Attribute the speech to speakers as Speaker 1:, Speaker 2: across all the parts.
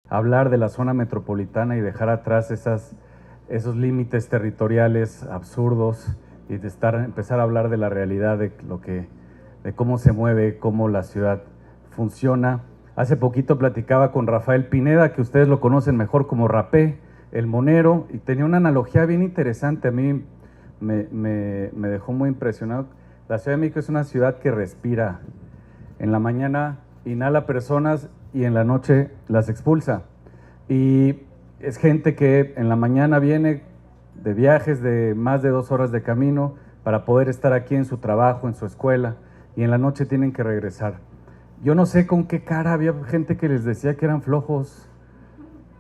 Speaker 1: hablar de la zona metropolitana y dejar atrás esos límites territoriales absurdos y de empezar a hablar de la realidad de cómo se mueve, cómo la ciudad funciona. Hace poquito platicaba con Rafael Pineda, que ustedes lo conocen mejor como Rapé, el monero, y tenía una analogía bien interesante. A mí me dejó muy impresionado. La Ciudad de México es una ciudad que respira. En la mañana inhala personas y en la noche las expulsa. Y es gente que en la mañana viene de viajes de más de 2 horas de camino para poder estar aquí en su trabajo, en su escuela, y en la noche tienen que regresar. Yo no sé con qué cara había gente que les decía que eran flojos.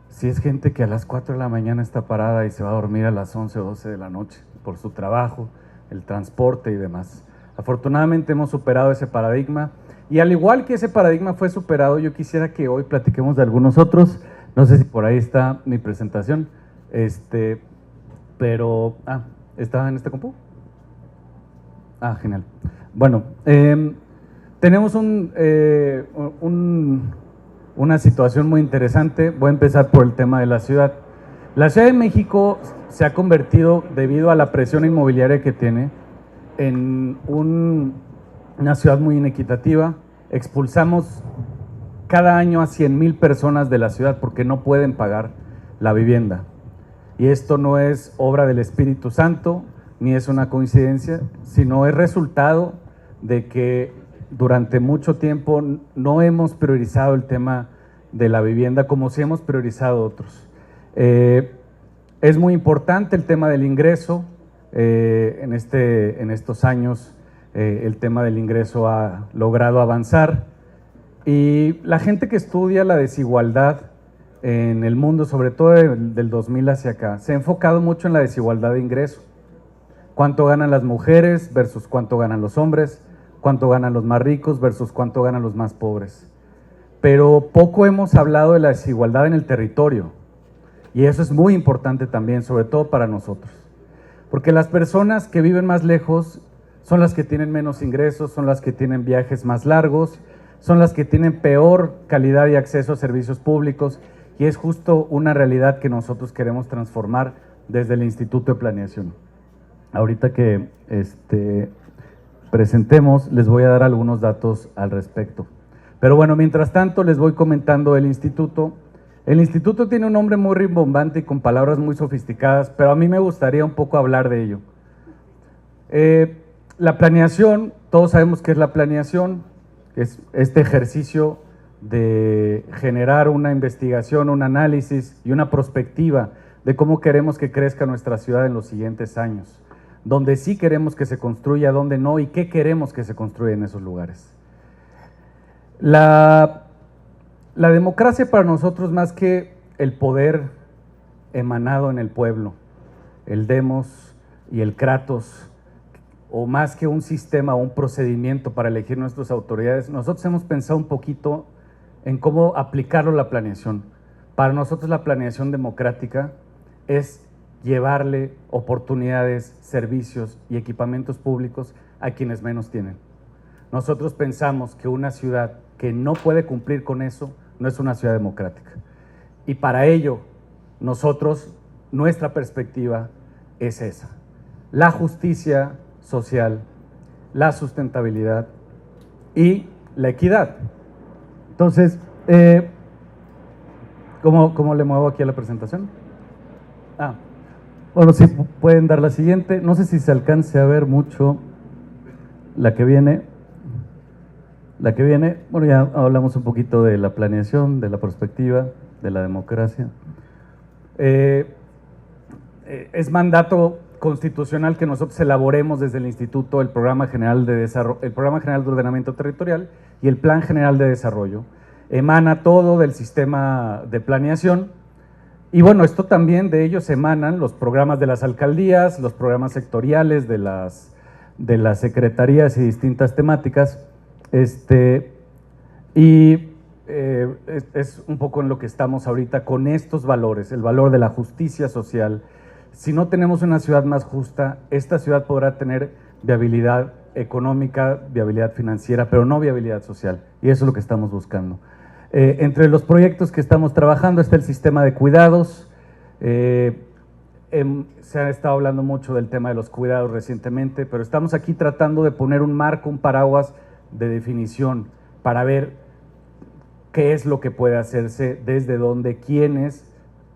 Speaker 1: Si es gente que a las 4 de la mañana está parada y se va a dormir a las 11 o 12 de la noche por su trabajo, el transporte y demás. Afortunadamente hemos superado ese paradigma, y al igual que ese paradigma fue superado, yo quisiera que hoy platiquemos de algunos otros. No sé si por ahí está mi presentación, pero ¿está en este compu? Genial. Bueno, tenemos una situación muy interesante. Voy a empezar por el tema de la ciudad. La Ciudad de México se ha convertido, debido a la presión inmobiliaria que tiene, en una ciudad muy inequitativa. Expulsamos cada año a 100,000 personas de la ciudad porque no pueden pagar la vivienda. Y esto no es obra del Espíritu Santo, ni es una coincidencia, sino es resultado de que durante mucho tiempo no hemos priorizado el tema de la vivienda como sí hemos priorizado otros. Es muy importante el tema del ingreso. En estos años el tema del ingreso ha logrado avanzar, y la gente que estudia la desigualdad en el mundo, sobre todo del 2000 hacia acá, se ha enfocado mucho en la desigualdad de ingreso. Cuánto ganan las mujeres versus cuánto ganan los hombres, cuánto ganan los más ricos versus cuánto ganan los más pobres. Pero poco hemos hablado de la desigualdad en el territorio, y eso es muy importante también, sobre todo para nosotros. Porque las personas que viven más lejos son las que tienen menos ingresos, son las que tienen viajes más largos, son las que tienen peor calidad y acceso a servicios públicos, y es justo una realidad que nosotros queremos transformar desde el Instituto de Planeación. Ahorita que presentemos, les voy a dar algunos datos al respecto. Pero bueno, mientras tanto les voy comentando el instituto. El instituto tiene un nombre muy rimbombante y con palabras muy sofisticadas, pero a mí me gustaría un poco hablar de ello. La planeación, todos sabemos qué es la planeación, es este ejercicio de generar una investigación, un análisis y una perspectiva de cómo queremos que crezca nuestra ciudad en los siguientes años, donde sí queremos que se construya, donde no, y qué queremos que se construya en esos lugares. La democracia para nosotros, más que el poder emanado en el pueblo, el demos y el kratos, o más que un sistema o un procedimiento para elegir nuestras autoridades, nosotros hemos pensado un poquito en cómo aplicarlo a la planeación. Para nosotros la planeación democrática es llevarle oportunidades, servicios y equipamientos públicos a quienes menos tienen. Nosotros pensamos que una ciudad que no puede cumplir con eso no es una ciudad democrática. Y para ello, nuestra perspectiva es esa: la justicia social, la sustentabilidad y la equidad. Entonces, ¿cómo le muevo aquí a la presentación? Bueno, sí, pueden dar la siguiente. No sé si se alcance a ver mucho la que viene. Bueno, ya hablamos un poquito de la planeación, de la perspectiva, de la democracia. Es mandato constitucional que nosotros elaboremos desde el Instituto el Programa General de Ordenamiento Territorial y el Plan General de Desarrollo. Emana todo del sistema de planeación, y bueno, esto también de ellos emanan los programas de las alcaldías, los programas sectoriales de las secretarías y distintas temáticas. Es un poco en lo que estamos ahorita con estos valores, el valor de la justicia social. Si no tenemos una ciudad más justa, esta ciudad podrá tener viabilidad económica, viabilidad financiera, pero no viabilidad social, y eso es lo que estamos buscando. Entre los proyectos que estamos trabajando está el sistema de cuidados. Se ha estado hablando mucho del tema de los cuidados recientemente, pero estamos aquí tratando de poner un marco, un paraguas de definición para ver qué es lo que puede hacerse, desde dónde, quiénes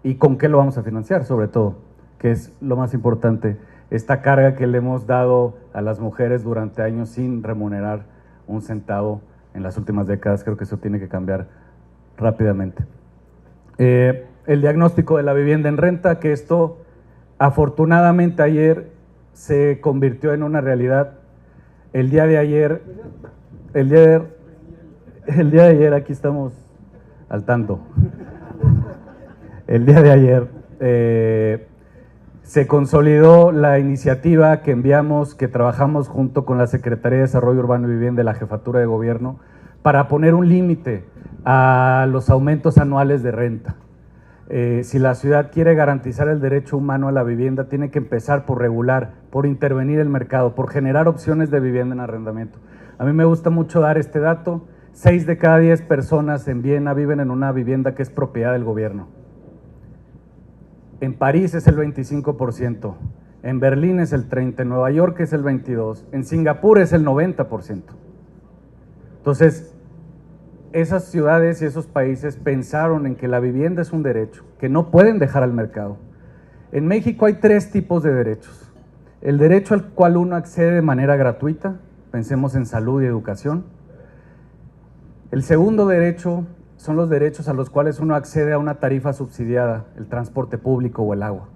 Speaker 1: y con qué lo vamos a financiar, sobre todo, que es lo más importante. Esta carga que le hemos dado a las mujeres durante años sin remunerar un centavo en las últimas décadas, creo que eso tiene que cambiar rápidamente. El diagnóstico de la vivienda en renta, que esto afortunadamente ayer se convirtió en una realidad. El día de ayer, aquí estamos al tanto. El día de ayer se consolidó la iniciativa que enviamos, que trabajamos junto con la Secretaría de Desarrollo Urbano y Vivienda de la Jefatura de Gobierno para poner un límite a los aumentos anuales de renta. Si la ciudad quiere garantizar el derecho humano a la vivienda, tiene que empezar por regular, por intervenir el mercado, por generar opciones de vivienda en arrendamiento. A mí me gusta mucho dar este dato: 6 de cada 10 personas en Viena viven en una vivienda que es propiedad del gobierno. En París es el 25%, en Berlín es el 30%, en Nueva York es el 22%, en Singapur es el 90%. Entonces, esas ciudades y esos países pensaron en que la vivienda es un derecho, que no pueden dejar al mercado. En México hay 3 tipos de derechos: el derecho al cual uno accede de manera gratuita, pensemos en salud y educación. El segundo derecho son los derechos a los cuales uno accede a una tarifa subsidiada, el transporte público o el agua.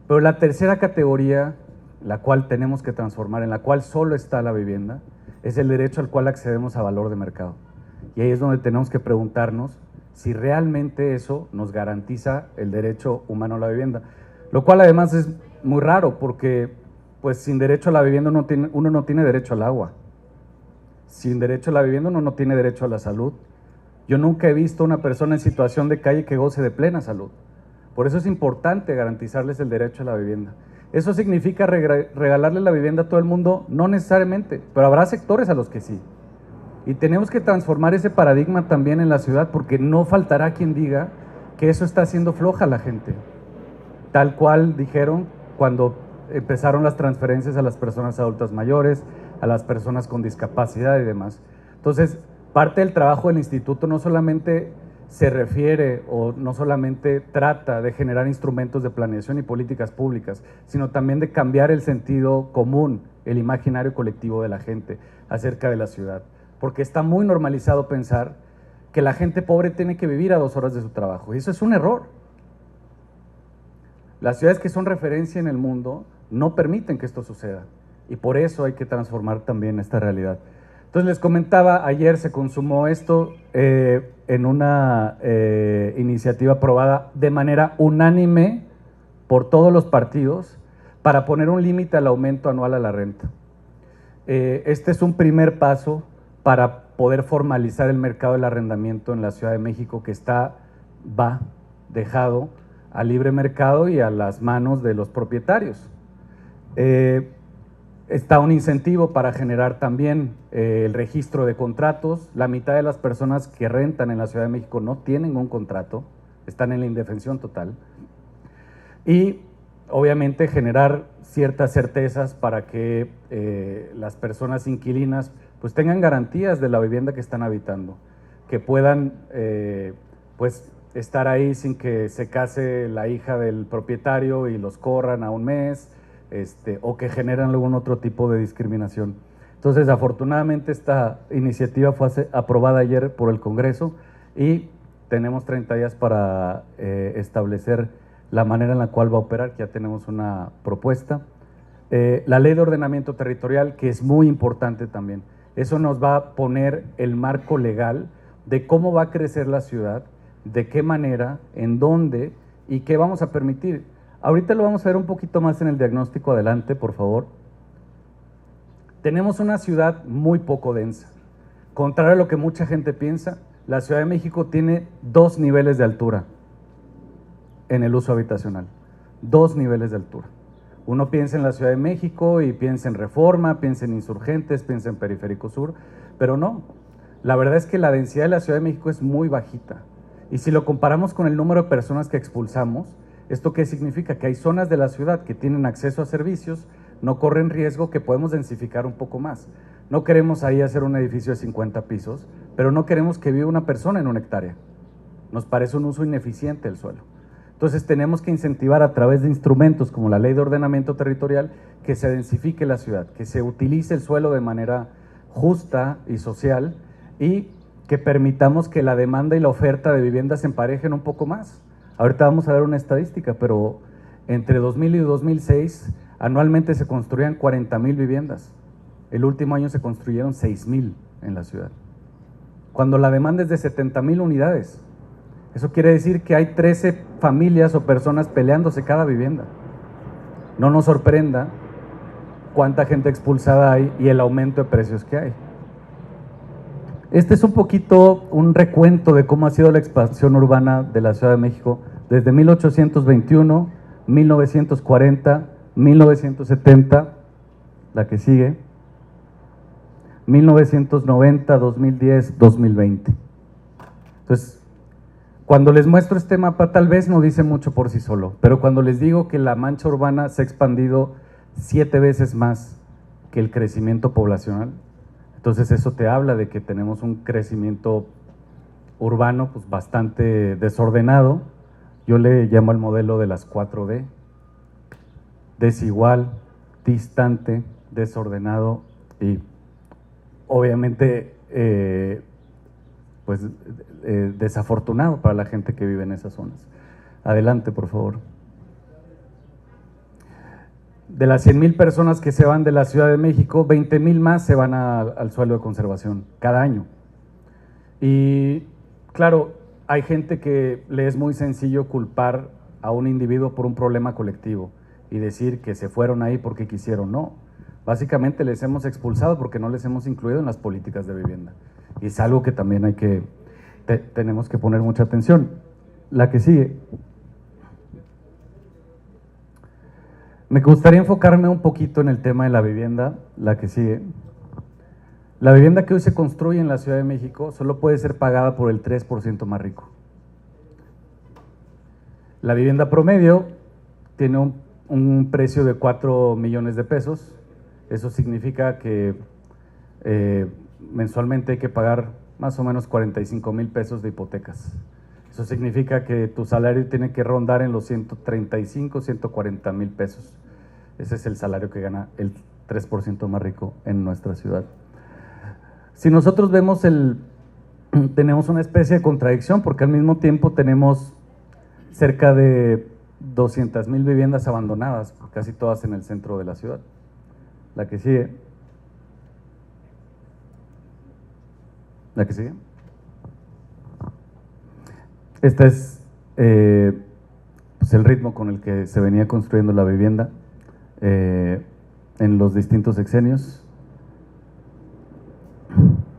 Speaker 1: Pero la tercera categoría, la cual tenemos que transformar, en la cual solo está la vivienda, es el derecho al cual accedemos a valor de mercado. Y ahí es donde tenemos que preguntarnos si realmente eso nos garantiza el derecho humano a la vivienda. Lo cual además es muy raro, porque pues sin derecho a la vivienda uno no tiene derecho al agua. Sin derecho a la vivienda uno no tiene derecho a la salud. Yo nunca he visto una persona en situación de calle que goce de plena salud. Por eso es importante garantizarles el derecho a la vivienda. ¿Eso significa regalarle la vivienda a todo el mundo? No necesariamente, pero habrá sectores a los que sí. Y tenemos que transformar ese paradigma también en la ciudad, porque no faltará quien diga que eso está haciendo floja a la gente. Tal cual dijeron cuando empezaron las transferencias a las personas adultas mayores, a las personas con discapacidad y demás. Entonces, parte del trabajo del instituto no solamente se refiere o no solamente trata de generar instrumentos de planeación y políticas públicas, sino también de cambiar el sentido común, el imaginario colectivo de la gente acerca de la ciudad. Porque está muy normalizado pensar que la gente pobre tiene que vivir a 2 horas de su trabajo, y eso es un error. Las ciudades que son referencia en el mundo no permiten que esto suceda, y por eso hay que transformar también esta realidad. Entonces les comentaba, ayer se consumó esto en una iniciativa aprobada de manera unánime por todos los partidos para poner un límite al aumento anual a la renta. Este es un primer paso para poder formalizar el mercado del arrendamiento en la Ciudad de México, que va dejado al libre mercado y a las manos de los propietarios. Está un incentivo para generar también el registro de contratos. La mitad de las personas que rentan en la Ciudad de México no tienen un contrato, están en la indefensión total. Y obviamente generar ciertas certezas para que las personas inquilinas pues tengan garantías de la vivienda que están habitando, que puedan pues estar ahí sin que se case la hija del propietario y los corran a un mes, o que generan algún otro tipo de discriminación. Entonces, afortunadamente esta iniciativa fue aprobada ayer por el Congreso y tenemos 30 días para establecer la manera en la cual va a operar, que ya tenemos una propuesta. La ley de ordenamiento territorial, que es muy importante también. Eso nos va a poner el marco legal de cómo va a crecer la ciudad, de qué manera, en dónde y qué vamos a permitir. Ahorita lo vamos a ver un poquito más en el diagnóstico. Adelante, por favor. Tenemos una ciudad muy poco densa. Contrario a lo que mucha gente piensa, la Ciudad de México tiene 2 niveles de altura en el uso habitacional. 2 niveles de altura. Uno piensa en la Ciudad de México y piensa en Reforma, piensa en Insurgentes, piensa en Periférico Sur, pero no. La verdad es que la densidad de la Ciudad de México es muy bajita. Y si lo comparamos con el número de personas que expulsamos, ¿esto qué significa? Que hay zonas de la ciudad que tienen acceso a servicios, no corren riesgo, que podemos densificar un poco más. No queremos ahí hacer un edificio de 50 pisos, pero no queremos que viva una persona en una hectárea. Nos parece un uso ineficiente del suelo. Entonces tenemos que incentivar a través de instrumentos como la Ley de Ordenamiento Territorial que se densifique la ciudad, que se utilice el suelo de manera justa y social y que permitamos que la demanda y la oferta de viviendas se emparejen un poco más. Ahorita vamos a ver una estadística, pero entre 2000 y 2006 anualmente se construían 40,000 viviendas. El último año se construyeron 6,000 en la ciudad. Cuando la demanda es de 70,000 unidades. Eso quiere decir que hay 13 familias o personas peleándose cada vivienda. No nos sorprenda cuánta gente expulsada hay y el aumento de precios que hay. Este es un poquito un recuento de cómo ha sido la expansión urbana de la Ciudad de México desde 1821, 1940, 1970, la que sigue, 1990, 2010, 2020. Entonces, cuando les muestro este mapa, tal vez no dice mucho por sí solo, pero cuando les digo que la mancha urbana se ha expandido 7 veces más que el crecimiento poblacional, entonces eso te habla de que tenemos un crecimiento urbano pues bastante desordenado. Yo le llamo el modelo de las 4D: desigual, distante, desordenado y obviamente desafortunado para la gente que vive en esas zonas. Adelante, por favor. De las 100,000 personas que se van de la Ciudad de México, 20,000 más se van al suelo de conservación cada año. Y claro, hay gente que le es muy sencillo culpar a un individuo por un problema colectivo y decir que se fueron ahí porque quisieron. No, básicamente les hemos expulsado porque no les hemos incluido en las políticas de vivienda. Y es algo que también tenemos que poner mucha atención. La que sigue. Me gustaría enfocarme un poquito en el tema de la vivienda, la que sigue. La vivienda que hoy se construye en la Ciudad de México solo puede ser pagada por el 3% más rico. La vivienda promedio tiene un precio de 4 millones de pesos. Eso significa que mensualmente hay que pagar más o menos 45,000 pesos de hipotecas. Eso significa que tu salario tiene que rondar en los 135, 140,000 pesos. Ese es el salario que gana el 3% más rico en nuestra ciudad. Si nosotros vemos tenemos una especie de contradicción porque al mismo tiempo tenemos cerca de 200,000 viviendas abandonadas, casi todas en el centro de la ciudad. La que sigue. La que sigue. Este es pues el ritmo con el que se venía construyendo la vivienda en los distintos sexenios.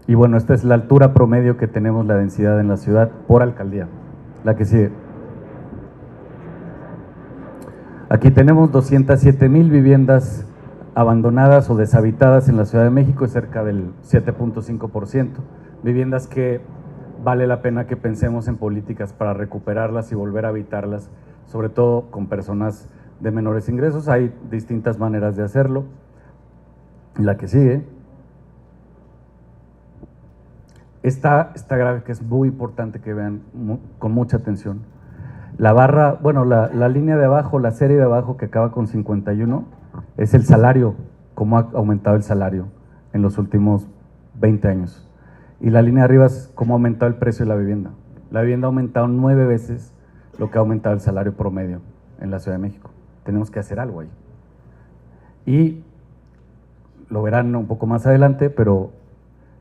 Speaker 1: Y bueno, esta es la altura promedio que tenemos, la densidad en la ciudad por alcaldía. La que sigue. Aquí tenemos 207,000 viviendas abandonadas o deshabitadas en la Ciudad de México, cerca del 7.5%. Viviendas que vale la pena que pensemos en políticas para recuperarlas y volver a habitarlas, sobre todo con personas de menores ingresos. Hay distintas maneras de hacerlo. La que sigue. Esta gráfica es muy importante que vean con mucha atención. La barra, bueno, la línea de abajo, la serie de abajo que acaba con 51, es el salario, cómo ha aumentado el salario en los últimos 20 años. Y la línea de arriba es cómo ha aumentado el precio de la vivienda. La vivienda ha aumentado 9 veces lo que ha aumentado el salario promedio en la Ciudad de México. Tenemos que hacer algo ahí. Y lo verán un poco más adelante, pero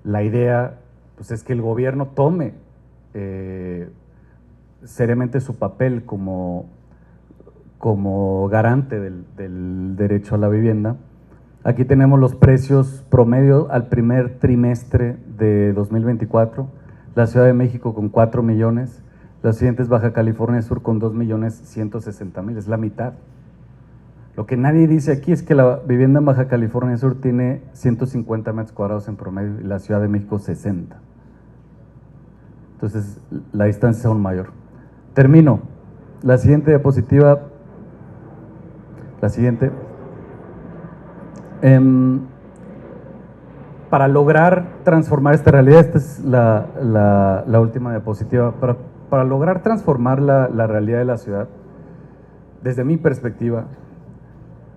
Speaker 1: la idea pues, es que el gobierno tome seriamente su papel como garante del derecho a la vivienda. Aquí tenemos los precios promedio al primer trimestre de 2024. La Ciudad de México con 4 millones, las siguientes Baja California Sur con 2,160,000, es la mitad. Lo que nadie dice aquí es que la vivienda en Baja California Sur tiene 150 metros cuadrados en promedio y la Ciudad de México 60. Entonces, la distancia es aún mayor. Termino. La siguiente diapositiva. La siguiente. Para lograr transformar esta realidad, esta es la última diapositiva, para lograr transformar la realidad de la ciudad, desde mi perspectiva,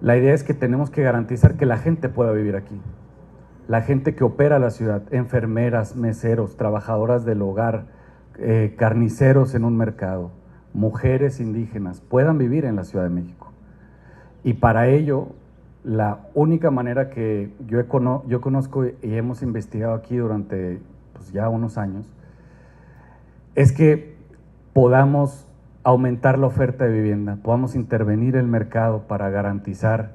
Speaker 1: la idea es que tenemos que garantizar que la gente pueda vivir aquí. La gente que opera la ciudad, enfermeras, meseros, trabajadoras del hogar, carniceros en un mercado, mujeres indígenas, puedan vivir en la Ciudad de México. Y para ello, la única manera que yo conozco y hemos investigado aquí durante pues, ya unos años, es que podamos aumentar la oferta de vivienda, podamos intervenir el mercado para garantizar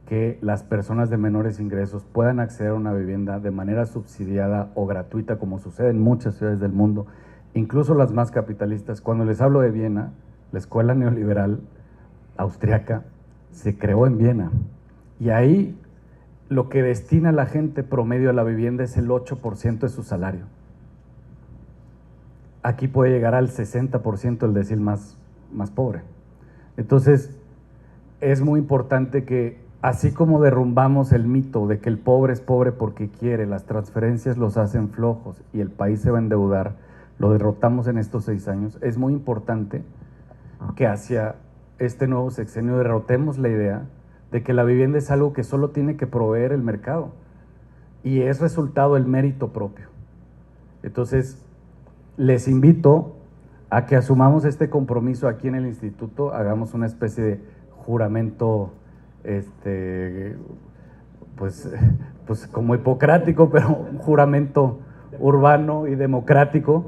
Speaker 1: que las personas de menores ingresos puedan acceder a una vivienda de manera subsidiada o gratuita, como sucede en muchas ciudades del mundo, incluso las más capitalistas. Cuando les hablo de Viena, la escuela neoliberal austriaca se creó en Viena, y ahí lo que destina la gente promedio a la vivienda es el 8% de su salario. Aquí puede llegar al 60% el decil más pobre. Entonces, es muy importante que, así como derrumbamos el mito de que el pobre es pobre porque quiere, las transferencias los hacen flojos y el país se va a endeudar, lo derrotamos en estos 6 años, es muy importante que hacia este nuevo sexenio derrotemos la idea de que la vivienda es algo que solo tiene que proveer el mercado y es resultado del mérito propio. Entonces, les invito a que asumamos este compromiso aquí en el instituto, hagamos una especie de juramento, pues como hipocrático, pero un juramento urbano y democrático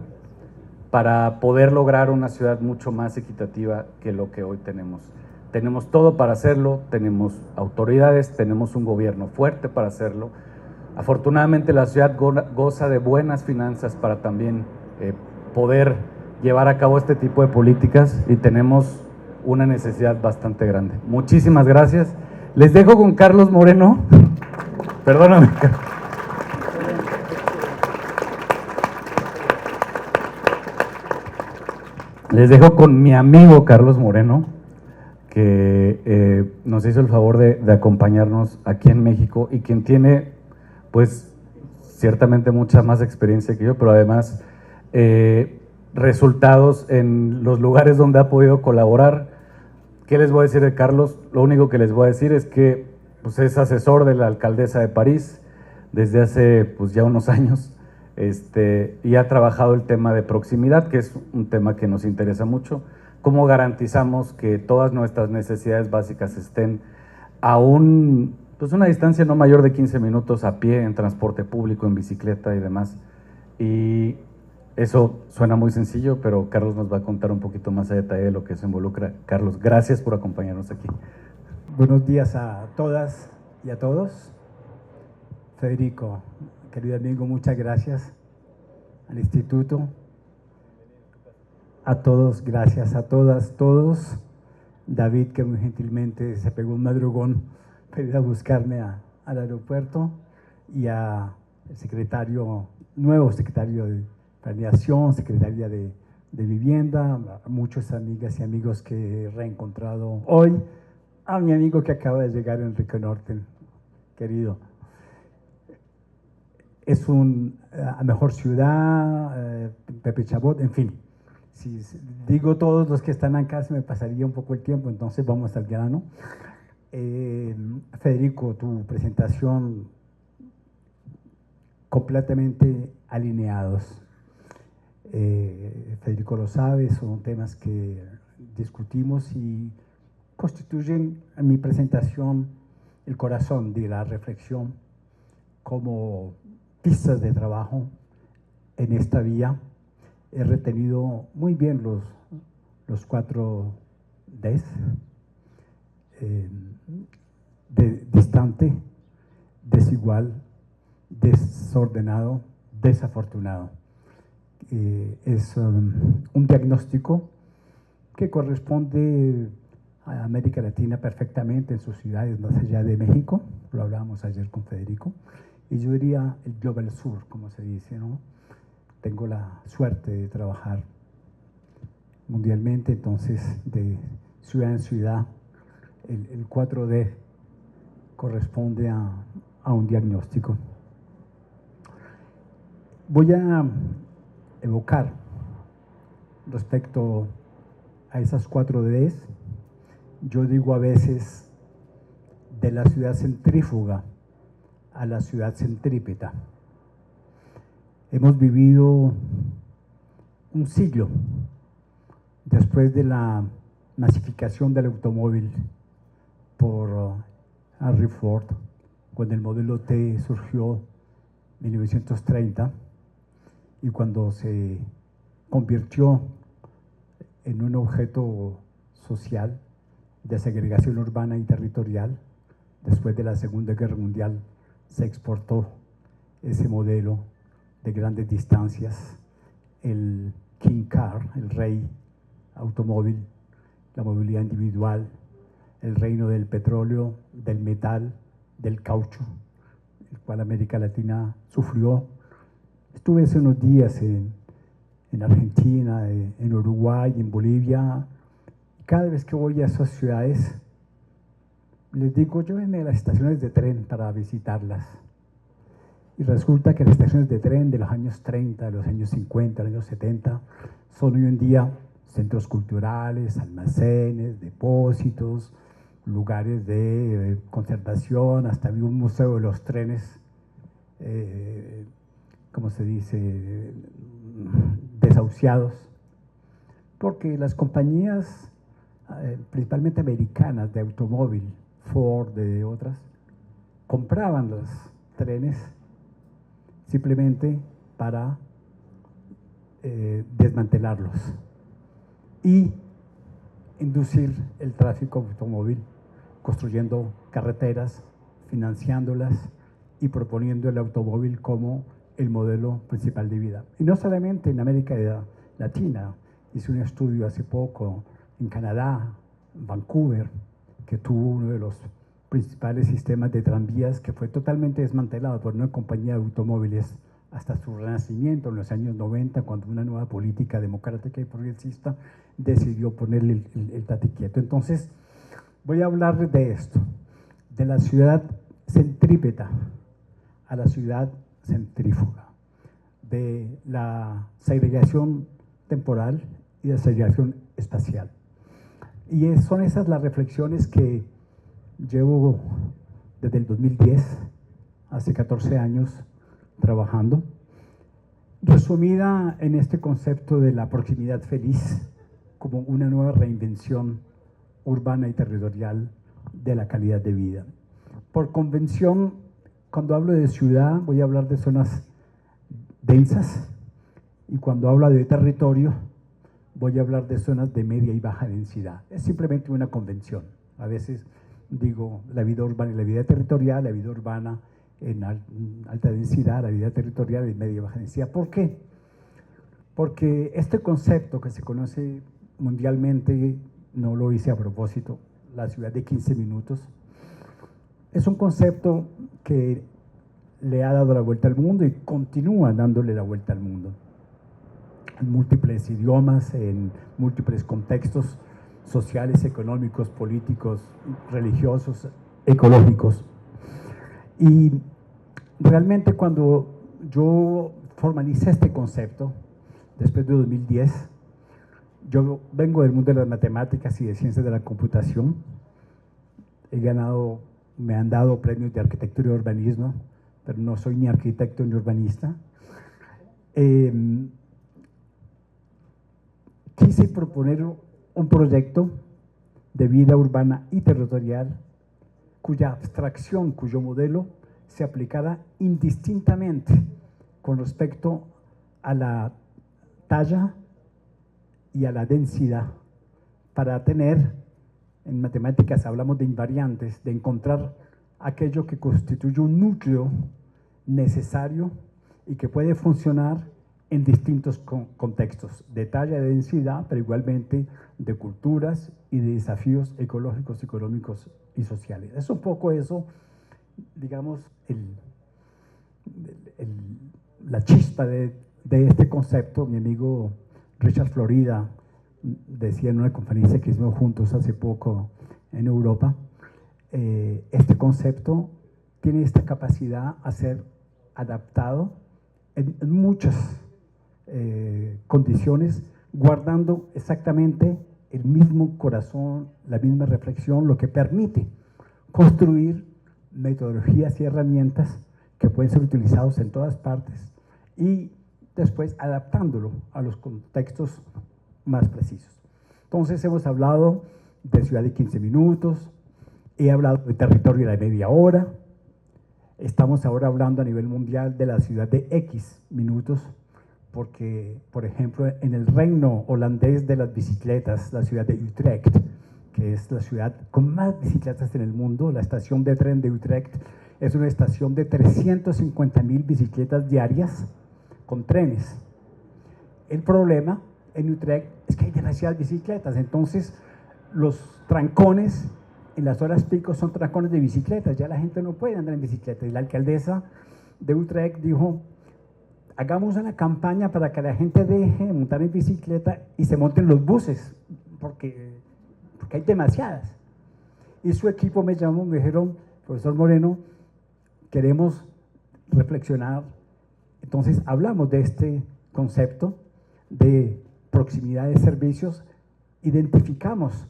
Speaker 1: para poder lograr una ciudad mucho más equitativa que lo que hoy tenemos. Tenemos todo para hacerlo, tenemos autoridades, tenemos un gobierno fuerte para hacerlo. Afortunadamente la ciudad goza de buenas finanzas para también poder llevar a cabo este tipo de políticas y tenemos una necesidad bastante grande. Muchísimas gracias. Les dejo con Carlos Moreno. Perdóname. Les dejo con mi amigo Carlos Moreno, que nos hizo el favor de acompañarnos aquí en México y quien tiene, pues, ciertamente mucha más experiencia que yo, pero además resultados en los lugares donde ha podido colaborar. ¿Qué les voy a decir de Carlos? Lo único que les voy a decir es que pues, es asesor de la alcaldesa de París desde hace pues, ya unos años, y ha trabajado el tema de proximidad, que es un tema que nos interesa mucho. ¿Cómo garantizamos que todas nuestras necesidades básicas estén a pues una distancia no mayor de 15 minutos a pie, en transporte público, en bicicleta y demás? Y eso suena muy sencillo, pero Carlos nos va a contar un poquito más a detalle de lo que se involucra. Carlos, gracias por acompañarnos aquí.
Speaker 2: Buenos días a todas y a todos. Federico, querido amigo, muchas gracias al instituto. A todos, gracias a todas, todos. David, que muy gentilmente se pegó un madrugón para ir a buscarme al aeropuerto, y a el nuevo secretario de Planeación, secretaria de Vivienda, a muchas amigas y amigos que he reencontrado hoy, a mi amigo que acaba de llegar, Enrique Norten, querido. Es una mejor ciudad, Pepe Chabot, en fin. Si digo todos los que están acá, se me pasaría un poco el tiempo, entonces vamos al grano. Federico, tu presentación, completamente alineados. Federico lo sabe, son temas que discutimos y constituyen en mi presentación el corazón de la reflexión como pistas de trabajo en esta vía. He retenido muy bien los 4 Ds: distante, desigual, desordenado, desafortunado. Es un diagnóstico que corresponde a América Latina perfectamente en sus ciudades más allá de México, lo hablábamos ayer con Federico, y yo diría el Global Sur, como se dice, ¿no? tengo la suerte de trabajar mundialmente, entonces de ciudad en ciudad, el 4D corresponde a un diagnóstico. Voy a evocar respecto a esas 4Ds, yo digo a veces de la ciudad centrífuga a la ciudad centrípeta. Hemos vivido un siglo después de la masificación del automóvil por Henry Ford, cuando el modelo T surgió en 1930 y cuando se convirtió en un objeto social de segregación urbana y territorial. Después de la Segunda Guerra Mundial se exportó ese modelo de grandes distancias, el King Car, el rey automóvil, la movilidad individual, el reino del petróleo, del metal, del caucho, el cual América Latina sufrió. Estuve hace unos días en Argentina, en Uruguay, en Bolivia. Cada vez que voy a esas ciudades, les digo, llévenme a las estaciones de tren para visitarlas. Y resulta que las estaciones de tren de los años 30, de los años 50, de los años 70, son hoy en día centros culturales, almacenes, depósitos, lugares de conservación, hasta había un museo de los trenes, ¿cómo se dice?, desahuciados, porque las compañías, principalmente americanas de automóvil, Ford, de otras, compraban los trenes simplemente para desmantelarlos y inducir el tráfico automóvil, construyendo carreteras, financiándolas y proponiendo el automóvil como el modelo principal de vida. Y no solamente en América Latina, hice un estudio hace poco en Canadá, Vancouver, que tuvo uno de los principales sistemas de tranvías que fue totalmente desmantelado por una compañía de automóviles hasta su renacimiento en los años 90, cuando una nueva política democrática y progresista decidió ponerle el tate quieto. Entonces, voy a hablar de esto, de la ciudad centrípeta a la ciudad centrífuga, de la segregación temporal y de segregación espacial. Y son esas las reflexiones que llevo desde el 2010, hace 14 años, trabajando, resumida en este concepto de la proximidad feliz como una nueva reinvención urbana y territorial de la calidad de vida. Por convención, cuando hablo de ciudad, voy a hablar de zonas densas, y cuando hablo de territorio, voy a hablar de zonas de media y baja densidad. Es simplemente una convención. A veces digo la vida urbana y la vida territorial, la vida urbana en alta densidad, la vida territorial en media y baja densidad. ¿Por qué? Porque este concepto que se conoce mundialmente, no lo hice a propósito, la ciudad de 15 minutos, es un concepto que le ha dado la vuelta al mundo y continúa dándole la vuelta al mundo, en múltiples idiomas, en múltiples contextos sociales, económicos, políticos, religiosos, ecológicos. Y realmente cuando yo formalicé este concepto, después de 2010, yo vengo del mundo de las matemáticas y de ciencias de la computación, me han dado premios de arquitectura y urbanismo, pero no soy ni arquitecto ni urbanista. Quise proponer un proyecto de vida urbana y territorial cuya abstracción, cuyo modelo se aplicara indistintamente con respecto a la talla y a la densidad, para tener, en matemáticas hablamos de invariantes, de encontrar aquello que constituye un núcleo necesario y que puede funcionar en distintos contextos, de talla, de densidad, pero igualmente de culturas y de desafíos ecológicos, económicos y sociales. Es un poco eso, digamos, la chispa de de este concepto. Mi amigo Richard Florida decía en una conferencia que hicimos juntos hace poco en Europa, este concepto tiene esta capacidad a ser adaptado en muchas condiciones, guardando exactamente el mismo corazón, la misma reflexión, lo que permite construir metodologías y herramientas que pueden ser utilizados en todas partes y después adaptándolo a los contextos más precisos. Entonces hemos hablado de ciudad de 15 minutos, he hablado de territorio de media hora, estamos ahora hablando a nivel mundial de la ciudad de X minutos, porque, por ejemplo, en el reino holandés de las bicicletas, la ciudad de Utrecht, que es la ciudad con más bicicletas en el mundo, la estación de tren de Utrecht es una estación de 350.000 bicicletas diarias con trenes. El problema en Utrecht es que hay demasiadas bicicletas, entonces los trancones en las horas pico son trancones de bicicletas, ya la gente no puede andar en bicicleta. Y la alcaldesa de Utrecht dijo, hagamos una campaña para que la gente deje de montar en bicicleta y se monten los buses, porque hay demasiadas. Y su equipo me llamó, me dijeron, profesor Moreno, queremos reflexionar. Entonces hablamos de este concepto de proximidad de servicios, identificamos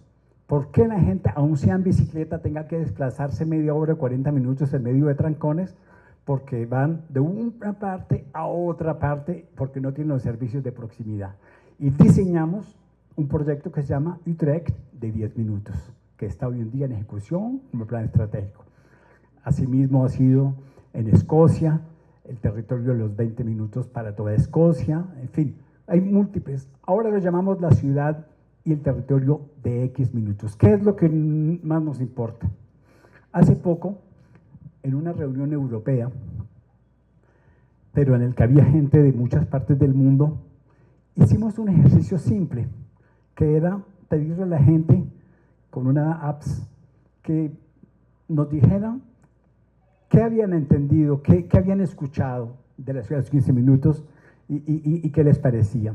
Speaker 2: por qué la gente, aun sea en bicicleta, tenga que desplazarse media hora, 40 minutos en medio de trancones, porque van de una parte a otra parte, porque no tienen los servicios de proximidad. Y diseñamos un proyecto que se llama Utrecht de 10 minutos, que está hoy en día en ejecución como plan estratégico. Asimismo ha sido en Escocia, el territorio de los 20 minutos para toda Escocia, en fin, hay múltiples. Ahora lo llamamos la ciudad y el territorio de X minutos. ¿Qué es lo que más nos importa? Hace poco, en una reunión europea, pero en el que había gente de muchas partes del mundo, hicimos un ejercicio simple, que era pedirle a la gente con una apps que nos dijeran qué habían entendido, qué habían escuchado de la ciudad de los 15 minutos y qué les parecía.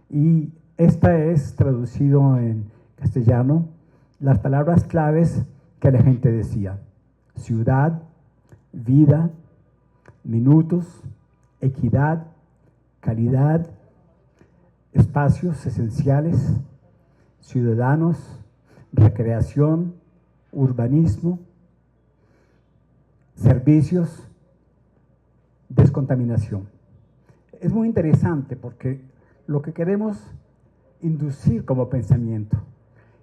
Speaker 2: Y esta es, traducido en castellano, las palabras claves que la gente decía: ciudad, vida, minutos, equidad, calidad, espacios esenciales, ciudadanos, recreación, urbanismo, servicios, descontaminación. Es muy interesante porque lo que queremos inducir como pensamiento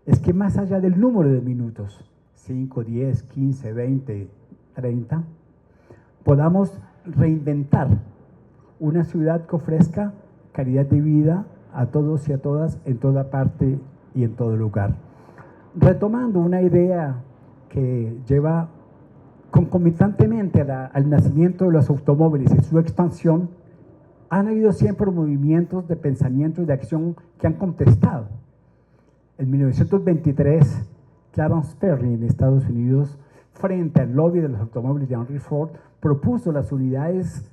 Speaker 2: es que más allá del número de minutos, 5, 10, 15, 20, 30, podamos reinventar una ciudad que ofrezca calidad de vida a todos y a todas en toda parte y en todo lugar. Retomando una idea que lleva concomitantemente al nacimiento de los automóviles y su expansión, han habido siempre movimientos de pensamiento y de acción que han contestado. En 1923, Clarence Perry en Estados Unidos, frente al lobby de los automóviles de Henry Ford, propuso las unidades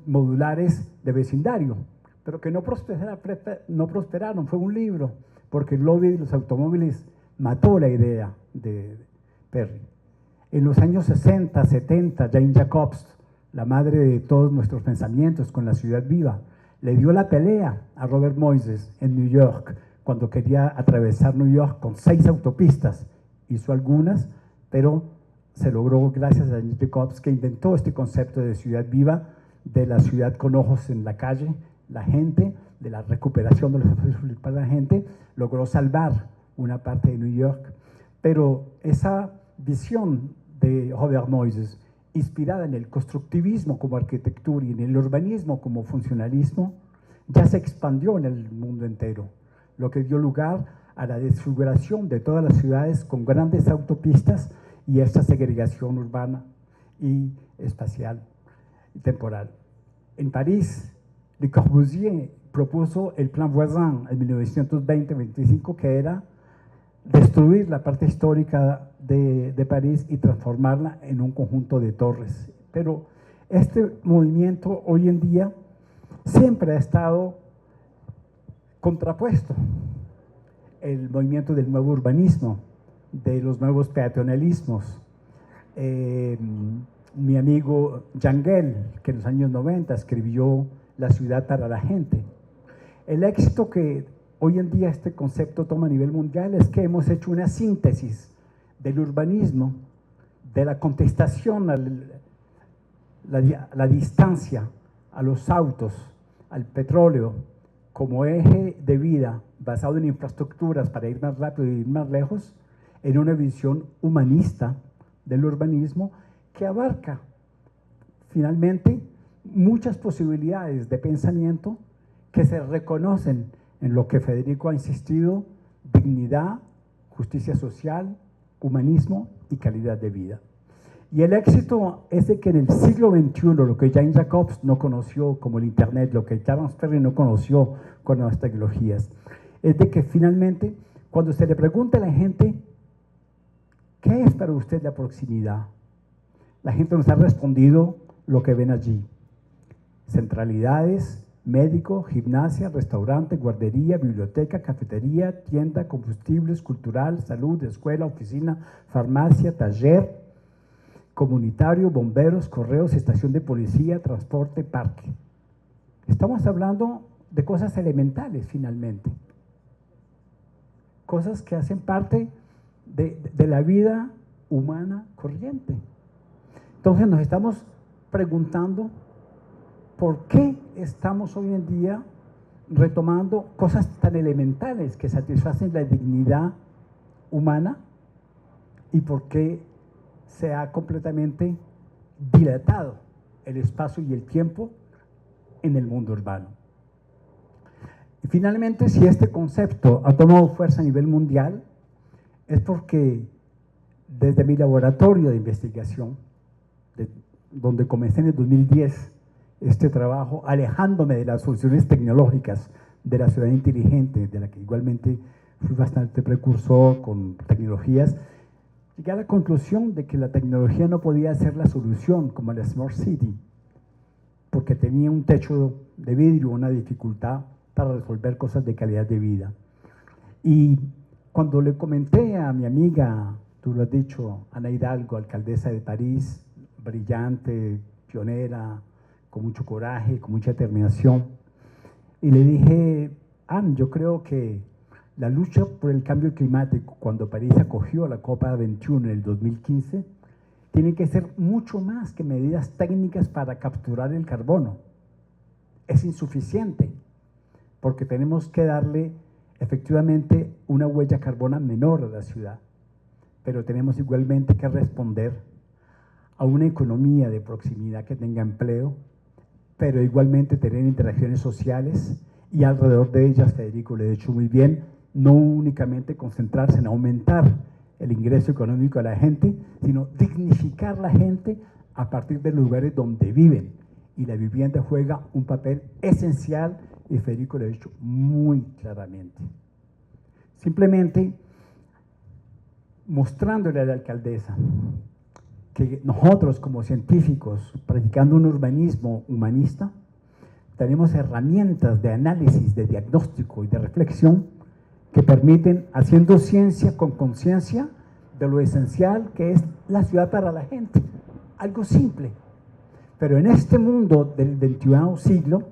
Speaker 2: modulares de vecindario, pero que no prosperaron. Fue un libro, porque el lobby de los automóviles mató la idea de Perry. En los años 60, 70, Jane Jacobs, la madre de todos nuestros pensamientos con la ciudad viva, le dio la pelea a Robert Moyses en New York, cuando quería atravesar New York con 6 autopistas. Hizo algunas, pero se logró gracias a Jane Jacobs, que inventó este concepto de ciudad viva, de la ciudad con ojos en la calle, la gente, de la recuperación de los espacios para la gente, logró salvar una parte de New York. Pero esa visión de Robert Moyses, inspirada en el constructivismo como arquitectura y en el urbanismo como funcionalismo, ya se expandió en el mundo entero, lo que dio lugar a la desfiguración de todas las ciudades con grandes autopistas y esta segregación urbana y espacial y temporal. En París, Le Corbusier propuso el Plan Voisin en 1920-25, que era destruir la parte histórica de París y transformarla en un conjunto de torres. Pero este movimiento hoy en día siempre ha estado contrapuesto. El movimiento del nuevo urbanismo, de los nuevos peatonalismos. Mi amigo Yangel, que en los años 90 escribió La ciudad para la gente. El éxito que hoy en día este concepto toma a nivel mundial es que hemos hecho una síntesis del urbanismo, de la contestación a la distancia, a los autos, al petróleo, como eje de vida basado en infraestructuras para ir más rápido y ir más lejos, en una visión humanista del urbanismo que abarca finalmente muchas posibilidades de pensamiento que se reconocen en lo que Federico ha insistido: dignidad, justicia social, humanismo y calidad de vida. Y el éxito es de que en el siglo XXI, lo que Jane Jacobs no conoció como el Internet, lo que Terence Ferry no conoció con las tecnologías, es de que finalmente, cuando se le pregunta a la gente, ¿qué es para usted la proximidad?, la gente nos ha respondido lo que ven allí: centralidades, médico, gimnasia, restaurante, guardería, biblioteca, cafetería, tienda, combustibles, cultural, salud, escuela, oficina, farmacia, taller comunitario, bomberos, correos, estación de policía, transporte, parque. Estamos hablando de cosas elementales finalmente, cosas que hacen parte de la vida humana corriente. Entonces nos estamos preguntando por qué estamos hoy en día retomando cosas tan elementales que satisfacen la dignidad humana y por qué se ha completamente dilatado el espacio y el tiempo en el mundo urbano. Y finalmente, si este concepto ha tomado fuerza a nivel mundial, es porque desde mi laboratorio de investigación, donde comencé en el 2010 este trabajo, alejándome de las soluciones tecnológicas de la ciudad inteligente, de la que igualmente fui bastante precursor con tecnologías, llegué a la conclusión de que la tecnología no podía ser la solución como la Smart City, porque tenía un techo de vidrio, una dificultad para resolver cosas de calidad de vida. Y cuando le comenté a mi amiga, tú lo has dicho, Ana Hidalgo, alcaldesa de París, brillante, pionera, con mucho coraje, con mucha determinación, y le dije: Anne, yo creo que la lucha por el cambio climático, cuando París acogió la COP21 en el 2015, tiene que ser mucho más que medidas técnicas para capturar el carbono. Es insuficiente, porque tenemos que darle efectivamente una huella carbona menor a la ciudad, pero tenemos igualmente que responder a una economía de proximidad que tenga empleo, pero igualmente tener interacciones sociales y alrededor de ellas, Federico lo ha dicho muy bien, no únicamente concentrarse en aumentar el ingreso económico de la gente, sino dignificar la gente a partir de los lugares donde viven. Y la vivienda juega un papel esencial, y Federico lo ha dicho muy claramente. Simplemente mostrándole a la alcaldesa que nosotros como científicos, practicando un urbanismo humanista, tenemos herramientas de análisis, de diagnóstico y de reflexión que permiten, haciendo ciencia con conciencia de lo esencial que es la ciudad para la gente. Algo simple. Pero en este mundo del XXI siglo,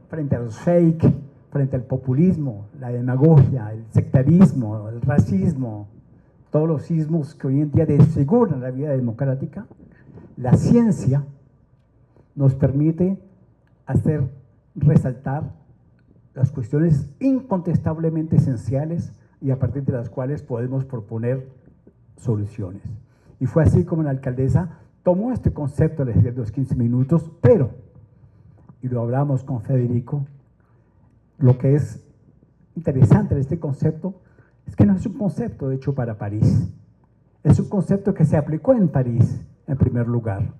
Speaker 2: frente a los fake, frente al populismo, la demagogia, el sectarismo, el racismo, todos los sismos que hoy en día desfiguran la vida democrática, la ciencia nos permite hacer resaltar las cuestiones incontestablemente esenciales y a partir de las cuales podemos proponer soluciones. Y fue así como la alcaldesa tomó este concepto de los 15 minutos, pero, y lo hablamos con Federico, lo que es interesante de este concepto es que no es un concepto hecho para París, es un concepto que se aplicó en París en primer lugar.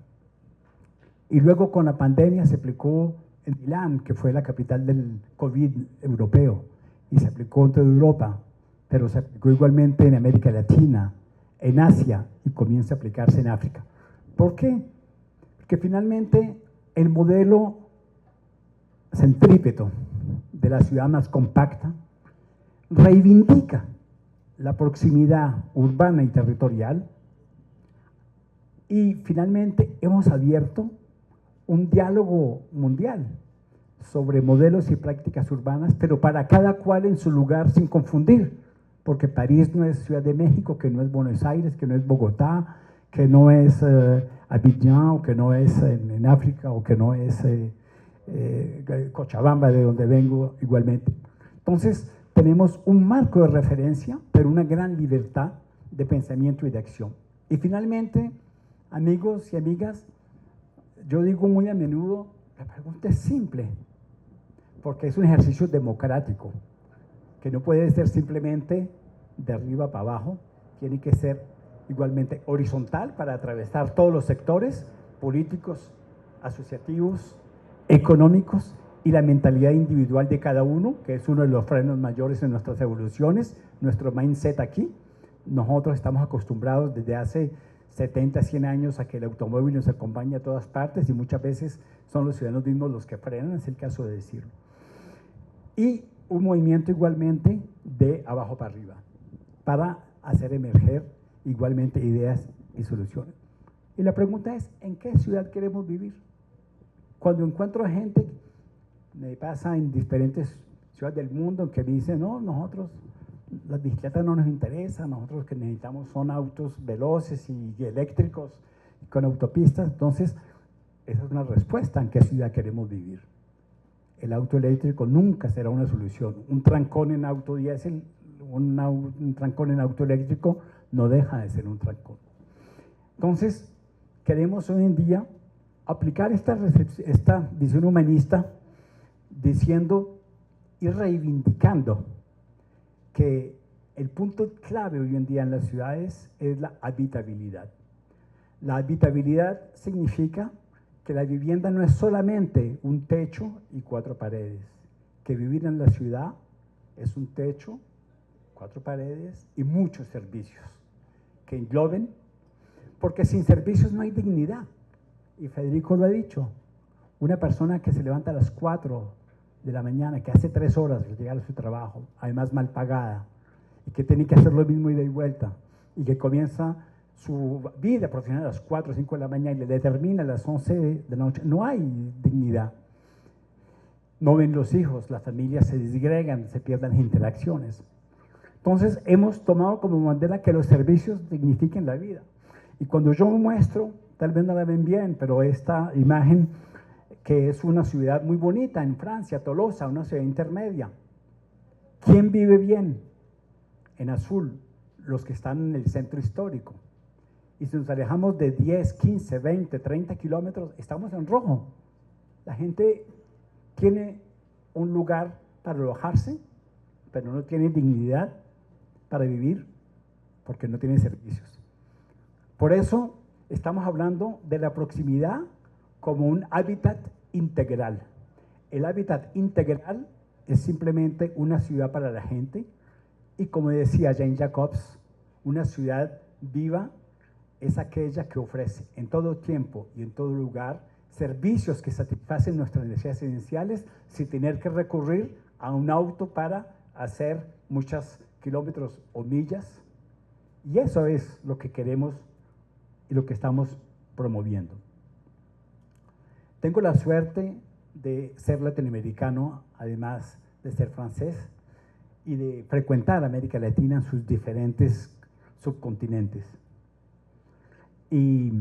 Speaker 2: Y luego con la pandemia se aplicó en Milán, que fue la capital del COVID europeo, y se aplicó en toda Europa, pero se aplicó igualmente en América Latina, en Asia, y comienza a aplicarse en África. ¿Por qué? Porque finalmente el modelo centrípeto de la ciudad más compacta, reivindica la proximidad urbana y territorial, y finalmente hemos abierto un diálogo mundial sobre modelos y prácticas urbanas, pero para cada cual en su lugar, sin confundir, porque París no es Ciudad de México, que no es Buenos Aires, que no es Bogotá, que no es Abidjan, o que no es en África, o que no es Cochabamba, de donde vengo igualmente. Entonces, tenemos un marco de referencia, pero una gran libertad de pensamiento y de acción. Y finalmente, amigos y amigas, yo digo muy a menudo, la pregunta es simple, porque es un ejercicio democrático, que no puede ser simplemente de arriba para abajo, tiene que ser igualmente horizontal para atravesar todos los sectores políticos, asociativos, económicos y la mentalidad individual de cada uno, que es uno de los frenos mayores en nuestras evoluciones, nuestro mindset aquí. Nosotros estamos acostumbrados desde hace 70, 100 años a que el automóvil nos acompañe a todas partes y muchas veces son los ciudadanos mismos los que frenan, es el caso de decirlo. Y un movimiento igualmente de abajo para arriba, para hacer emerger igualmente ideas y soluciones. Y la pregunta es, ¿en qué ciudad queremos vivir? Cuando encuentro gente, me pasa en diferentes ciudades del mundo, en que me dicen, no, nosotros, las bicicletas no nos interesan, nosotros lo que necesitamos son autos veloces y eléctricos, con autopistas. Entonces, esa es una respuesta, ¿en qué ciudad queremos vivir? El auto eléctrico nunca será una solución. Un trancón en auto diésel, un trancón en auto eléctrico no deja de ser un trancón. Entonces, queremos hoy en día aplicar esta visión humanista diciendo y reivindicando que el punto clave hoy en día en las ciudades es la habitabilidad. La habitabilidad significa que la vivienda no es solamente un techo y 4 paredes, que vivir en la ciudad es un techo, 4 paredes y muchos servicios que engloben, porque sin servicios no hay dignidad. Y Federico lo ha dicho, una persona que se levanta a las 4 de la mañana, que hace 3 horas de llegar a su trabajo, además mal pagada, y que tiene que hacer lo mismo ida y vuelta, y que comienza su vida profesional a las 4 o 5 de la mañana y le termina a las 11 de la noche, no hay dignidad. No ven los hijos, las familias se disgregan, se pierden las interacciones. Entonces, hemos tomado como bandera que los servicios dignifiquen la vida. Y cuando yo muestro, tal vez no la ven bien, pero esta imagen, que es una ciudad muy bonita en Francia, Tolosa, una ciudad intermedia. ¿Quién vive bien? En azul, los que están en el centro histórico. Y si nos alejamos de 10, 15, 20, 30 kilómetros, estamos en rojo. La gente tiene un lugar para alojarse, pero no tiene dignidad para vivir porque no tiene servicios. Por eso estamos hablando de la proximidad como un hábitat integral. El hábitat integral es simplemente una ciudad para la gente y, como decía Jane Jacobs, una ciudad viva es aquella que ofrece en todo tiempo y en todo lugar servicios que satisfacen nuestras necesidades esenciales sin tener que recurrir a un auto para hacer muchos kilómetros o millas. Y eso es lo que queremos y lo que estamos promoviendo. Tengo la suerte de ser latinoamericano, además de ser francés, y de frecuentar América Latina en sus diferentes subcontinentes. Y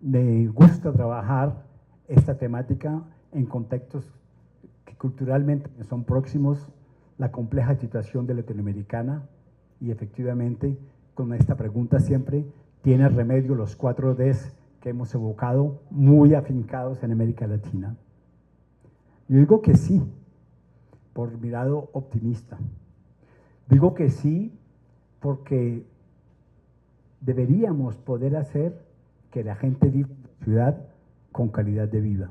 Speaker 2: me gusta trabajar esta temática en contextos que culturalmente son próximos, la compleja situación de Latinoamericana, y efectivamente con esta pregunta siempre tiene remedio los 4 Ds que hemos evocado, muy afincados en América Latina. Yo digo que sí, por mi lado optimista. Digo que sí porque deberíamos poder hacer que la gente viva en la ciudad con calidad de vida.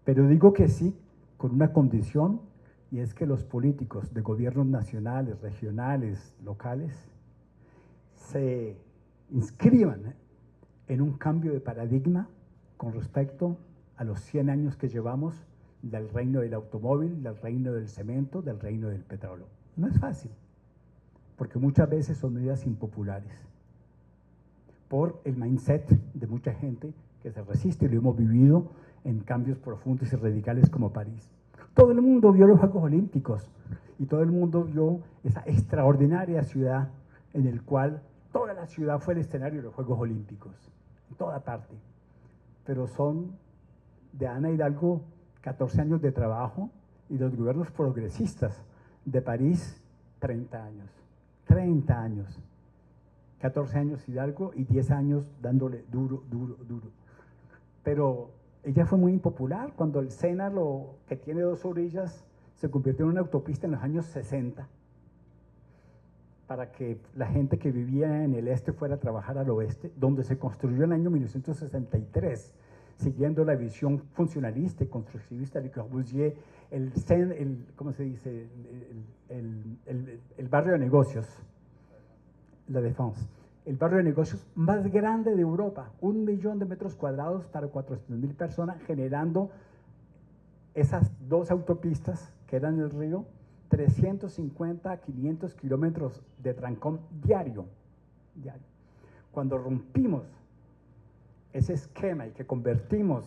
Speaker 2: Pero digo que sí con una condición, y es que los políticos de gobiernos nacionales, regionales, locales, se inscriban en un cambio de paradigma con respecto a los 100 años que llevamos del reino del automóvil, del reino del cemento, del reino del petróleo. No es fácil, porque muchas veces son medidas impopulares por el mindset de mucha gente que se resiste, y lo hemos vivido en cambios profundos y radicales como París. Todo el mundo vio los Juegos Olímpicos y todo el mundo vio esa extraordinaria ciudad en el cual toda la ciudad fue el escenario de los Juegos Olímpicos, en toda parte. Pero son de Ana Hidalgo 14 años de trabajo y los gobiernos progresistas de París 30 años. 30 años. 14 años Hidalgo y 10 años dándole duro. Pero ella fue muy impopular cuando el Sena, que tiene 2 orillas, se convirtió en una autopista en los años 60 para que la gente que vivía en el este fuera a trabajar al oeste, donde se construyó en el año 1963, siguiendo la visión funcionalista y constructivista de Le Corbusier, ¿cómo se dice? El barrio de negocios, la Défense, el barrio de negocios más grande de Europa, 1 millón de metros cuadrados para 400.000 personas, generando esas 2 autopistas que eran el río, 350 a 500 kilómetros de trancón diario. Cuando rompimos ese esquema y que convertimos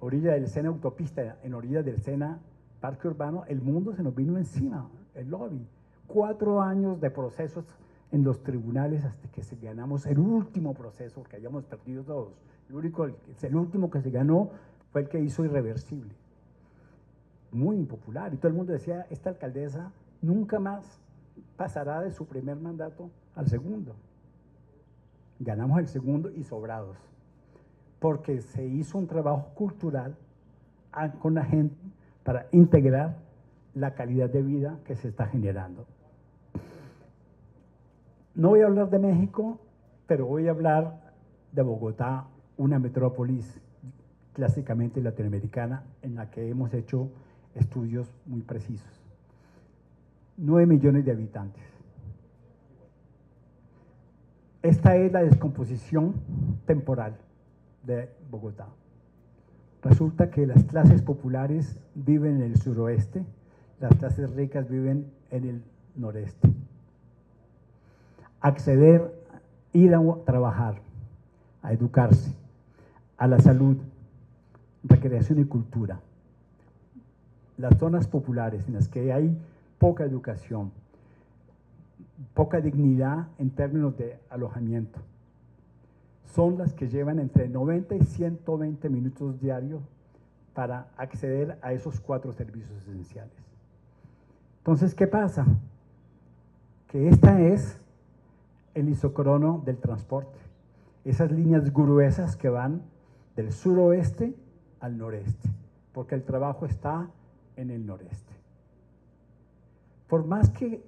Speaker 2: orilla del Sena autopista en orilla del Sena parque urbano, el mundo se nos vino encima, el lobby. 4 años de procesos en los tribunales hasta que ganamos el último proceso, que habíamos perdido todos. El último que se ganó fue el que hizo irreversible. Muy impopular, y todo el mundo decía, esta alcaldesa nunca más pasará de su primer mandato al segundo. Ganamos el segundo y sobrados, porque se hizo un trabajo cultural con la gente para integrar la calidad de vida que se está generando. No voy a hablar de México, pero voy a hablar de Bogotá, una metrópolis clásicamente latinoamericana en la que hemos hecho estudios muy precisos. 9 millones de habitantes. Esta es la descomposición temporal de Bogotá. Resulta que las clases populares viven en el suroeste, las clases ricas viven en el noreste. Acceder, ir a trabajar, a educarse, a la salud, recreación y cultura. Las zonas populares en las que hay poca educación, poca dignidad en términos de alojamiento, son las que llevan entre 90 y 120 minutos diarios para acceder a esos 4 servicios esenciales. Entonces, ¿qué pasa? Que esta es el isócrono del transporte, esas líneas gruesas que van del suroeste al noreste, porque el trabajo está en el noreste. Por más que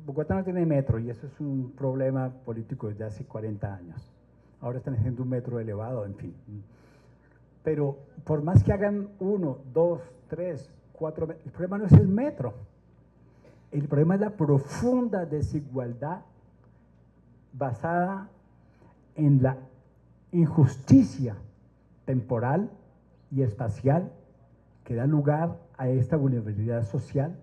Speaker 2: Bogotá no tiene metro, y eso es un problema político desde hace 40 años, ahora están haciendo un metro elevado, en fin. Pero por más que hagan 1, 2, 3, 4 metros, el problema no es el metro, el problema es la profunda desigualdad basada en la injusticia temporal y espacial que da lugar a esta vulnerabilidad social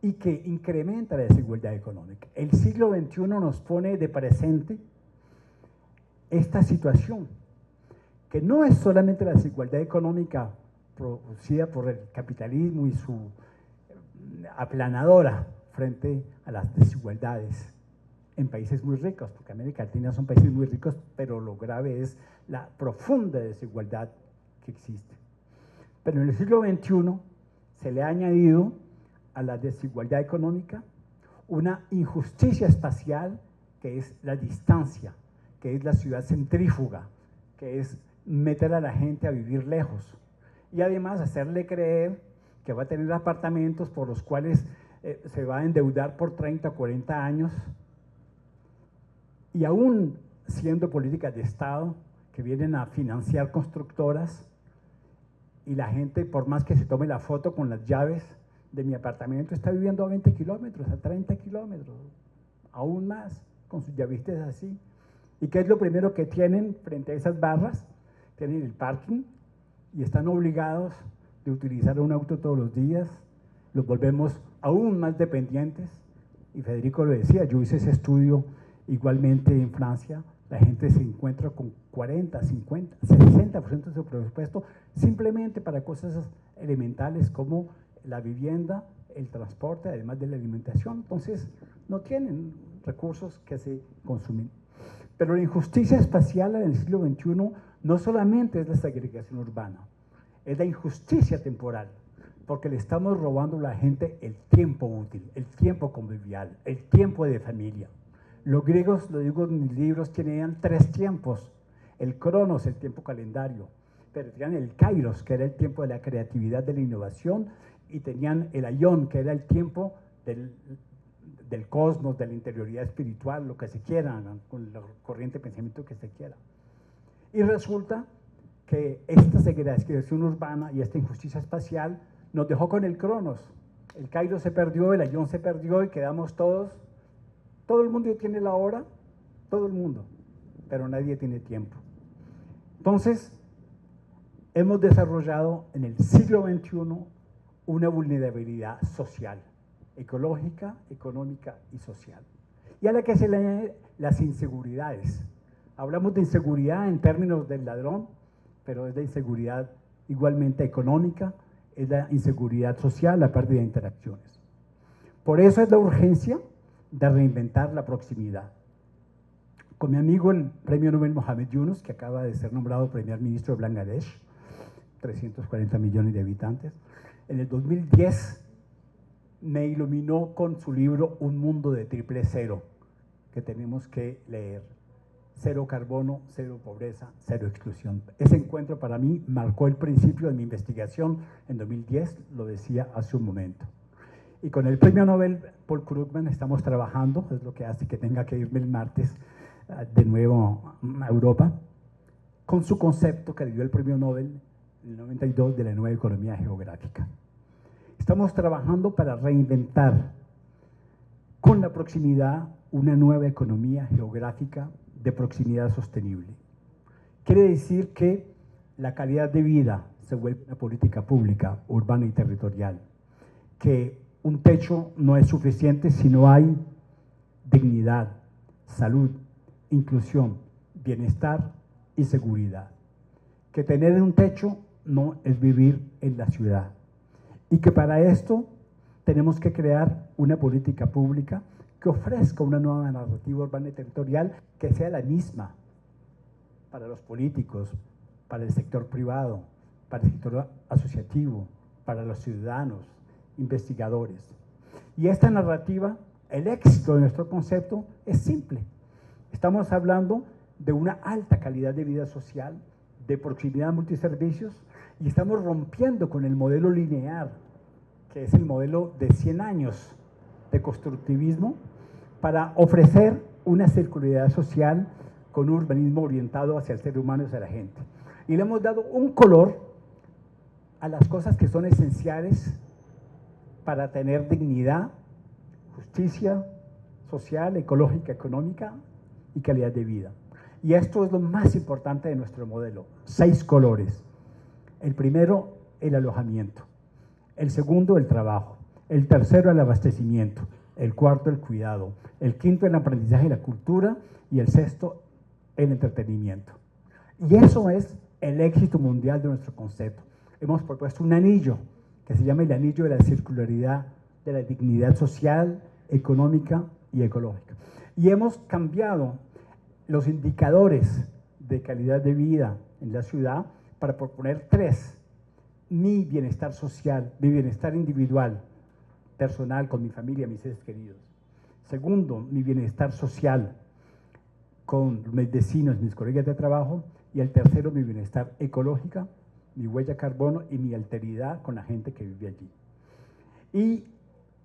Speaker 2: y que incrementa la desigualdad económica. El siglo XXI nos pone de presente esta situación, que no es solamente la desigualdad económica producida por el capitalismo y su aplanadora frente a las desigualdades en países muy ricos, porque América Latina son países muy ricos, pero lo grave es la profunda desigualdad que existe. Pero en el siglo XXI se le ha añadido a la desigualdad económica una injusticia espacial, que es la distancia, que es la ciudad centrífuga, que es meter a la gente a vivir lejos y además hacerle creer que va a tener apartamentos por los cuales se va a endeudar por 30 o 40 años, y aún siendo políticas de Estado que vienen a financiar constructoras, y la gente, por más que se tome la foto con las llaves de mi apartamento, está viviendo a 20 kilómetros, a 30 kilómetros, aún más, con sus llavistes así. ¿Y qué es lo primero que tienen frente a esas barras? Tienen el parking, y están obligados de utilizar un auto todos los días, los volvemos aún más dependientes. Y Federico lo decía, yo hice ese estudio igualmente en Francia, la gente se encuentra con 40, 50, 60% de su presupuesto simplemente para cosas elementales como la vivienda, el transporte, además de la alimentación. Entonces, no tienen recursos que se consumen. Pero la injusticia espacial en el siglo XXI no solamente es la segregación urbana, es la injusticia temporal, porque le estamos robando a la gente el tiempo útil, el tiempo convivial, el tiempo de familia. Los griegos, lo digo en mis libros, tenían 3 tiempos: el cronos, el tiempo calendario, pero tenían el kairos, que era el tiempo de la creatividad, de la innovación, y tenían el aion, que era el tiempo del cosmos, de la interioridad espiritual, lo que se quiera, con la corriente de pensamiento que se quiera. Y resulta que esta segregación urbana y esta injusticia espacial nos dejó con el cronos. El kairos se perdió, el aion se perdió y quedamos todos. Todo el mundo tiene la hora, todo el mundo, pero nadie tiene tiempo. Entonces, hemos desarrollado en el siglo XXI una vulnerabilidad social, ecológica, económica y social. Y a la que se le añaden las inseguridades. Hablamos de inseguridad en términos del ladrón, pero es de inseguridad igualmente económica, es la inseguridad social, la pérdida de interacciones. Por eso es la urgencia de reinventar la proximidad. Con mi amigo el premio Nobel Mohamed Yunus, que acaba de ser nombrado primer ministro de Bangladesh, 340 millones de habitantes, en el 2010 me iluminó con su libro Un mundo de triple cero, que tenemos que leer. 0 carbono, 0 pobreza, 0 exclusión. Ese encuentro para mí marcó el principio de mi investigación en 2010, lo decía hace un momento. Y con el premio Nobel Paul Krugman estamos trabajando, es lo que hace que tenga que irme el martes de nuevo a Europa, con su concepto que le dio el premio Nobel en el 92 de la nueva economía geográfica. Estamos trabajando para reinventar con la proximidad una nueva economía geográfica de proximidad sostenible. Quiere decir que la calidad de vida se vuelve una política pública, urbana y territorial, que un techo no es suficiente si no hay dignidad, salud, inclusión, bienestar y seguridad. Que tener un techo no es vivir en la ciudad. Y que para esto tenemos que crear una política pública que ofrezca una nueva narrativa urbana y territorial que sea la misma para los políticos, para el sector privado, para el sector asociativo, para los ciudadanos, investigadores. Y esta narrativa, el éxito de nuestro concepto es simple. Estamos hablando de una alta calidad de vida social, de proximidad a multiservicios, y estamos rompiendo con el modelo lineal, que es el modelo de 100 años de constructivismo, para ofrecer una circularidad social con un urbanismo orientado hacia el ser humano y hacia la gente. Y le hemos dado un color a las cosas que son esenciales para tener dignidad, justicia social, ecológica, económica y calidad de vida. Y esto es lo más importante de nuestro modelo, 6 colores. El primero, el alojamiento. El segundo, el trabajo. El tercero, el abastecimiento. El cuarto, el cuidado. El quinto, el aprendizaje y la cultura. Y el sexto, el entretenimiento. Y eso es el éxito mundial de nuestro concepto. Hemos propuesto un anillo que se llama el anillo de la circularidad, de la dignidad social, económica y ecológica. Y hemos cambiado los indicadores de calidad de vida en la ciudad para proponer 3. Mi bienestar social, mi bienestar individual, personal, con mi familia, mis seres queridos. Segundo, mi bienestar social con mis vecinos, mis colegas de trabajo. Y el tercero, mi bienestar ecológica, mi huella de carbono y mi alteridad con la gente que vive allí. Y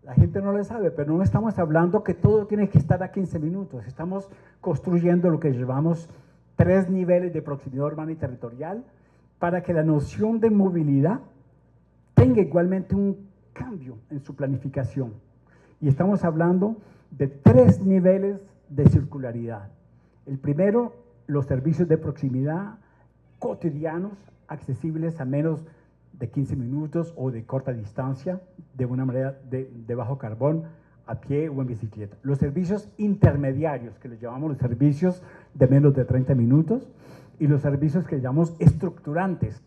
Speaker 2: la gente no lo sabe, pero no estamos hablando que todo tiene que estar a 15 minutos. Estamos construyendo lo que llamamos 3 niveles de proximidad urbana y territorial para que la noción de movilidad tenga igualmente un cambio en su planificación. Y estamos hablando de 3 niveles de circularidad. El primero, los servicios de proximidad cotidianos accesibles a menos de 15 minutos o de corta distancia, de una manera de bajo carbón, a pie o en bicicleta. Los servicios intermediarios, que les llamamos los servicios de menos de 30 minutos, y los servicios que llamamos estructurantes,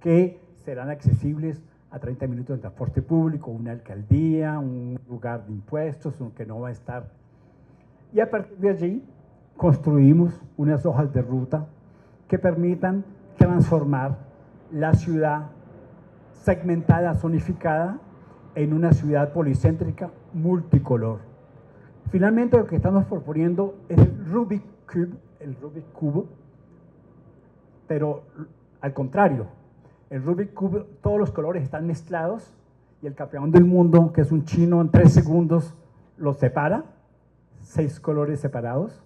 Speaker 2: que serán accesibles a 30 minutos de transporte público, una alcaldía, un lugar de impuestos, que no va a estar. Y a partir de allí construimos unas hojas de ruta que permitan transformar la ciudad segmentada, zonificada, en una ciudad policéntrica multicolor. Finalmente, lo que estamos proponiendo es el Rubik Cubo, pero al contrario, el Rubik Cube, todos los colores están mezclados y el campeón del mundo, que es un chino, en 3 segundos los separa, 6 colores separados.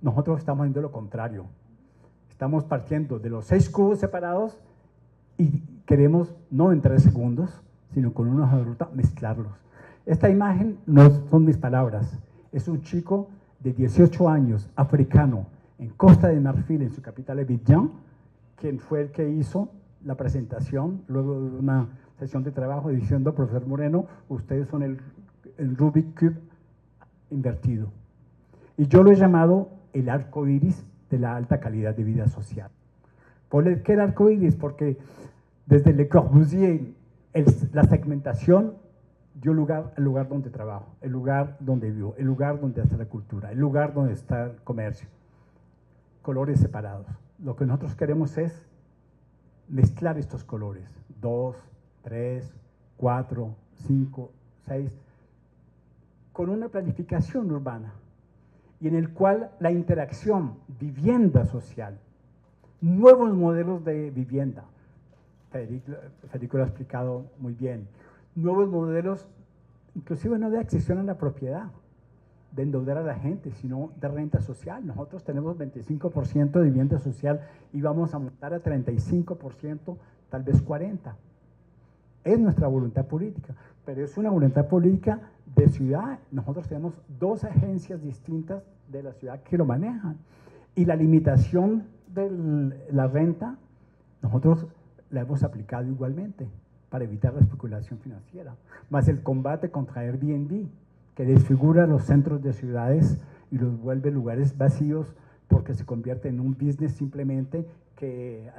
Speaker 2: Nosotros estamos haciendo lo contrario. Estamos partiendo de los 6 cubos separados y queremos, no en 3 segundos, sino con una hoja de ruta, mezclarlos. Esta imagen no son mis palabras, es un chico de 18 años, africano, en Costa de Marfil, en su capital Abidjan, quien fue el que hizo la presentación, luego de una sesión de trabajo, diciendo: profesor Moreno, ustedes son el Rubik Cube invertido. Y yo lo he llamado el arco iris de la alta calidad de vida social. ¿Por qué el arco iris? Porque desde Le Corbusier, la segmentación dio lugar al lugar donde trabajo, el lugar donde vivo, el lugar donde está la cultura, el lugar donde está el comercio. Colores separados. Lo que nosotros queremos es mezclar estos colores, 2, 3, 4, 5, 6, con una planificación urbana y en el cual la interacción vivienda social, nuevos modelos de vivienda, Federico lo ha explicado muy bien, nuevos modelos, inclusive no de accesión a la propiedad, de endeudar a la gente, sino de renta social. Nosotros tenemos 25% de vivienda social y vamos a montar a 35%, tal vez 40%. Es nuestra voluntad política, pero es una voluntad política de ciudad. Nosotros tenemos 2 agencias distintas de la ciudad que lo manejan. Y la limitación de la renta, nosotros la hemos aplicado igualmente para evitar la especulación financiera, más el combate contra Airbnb, que desfigura los centros de ciudades y los vuelve lugares vacíos porque se convierte en un business simplemente que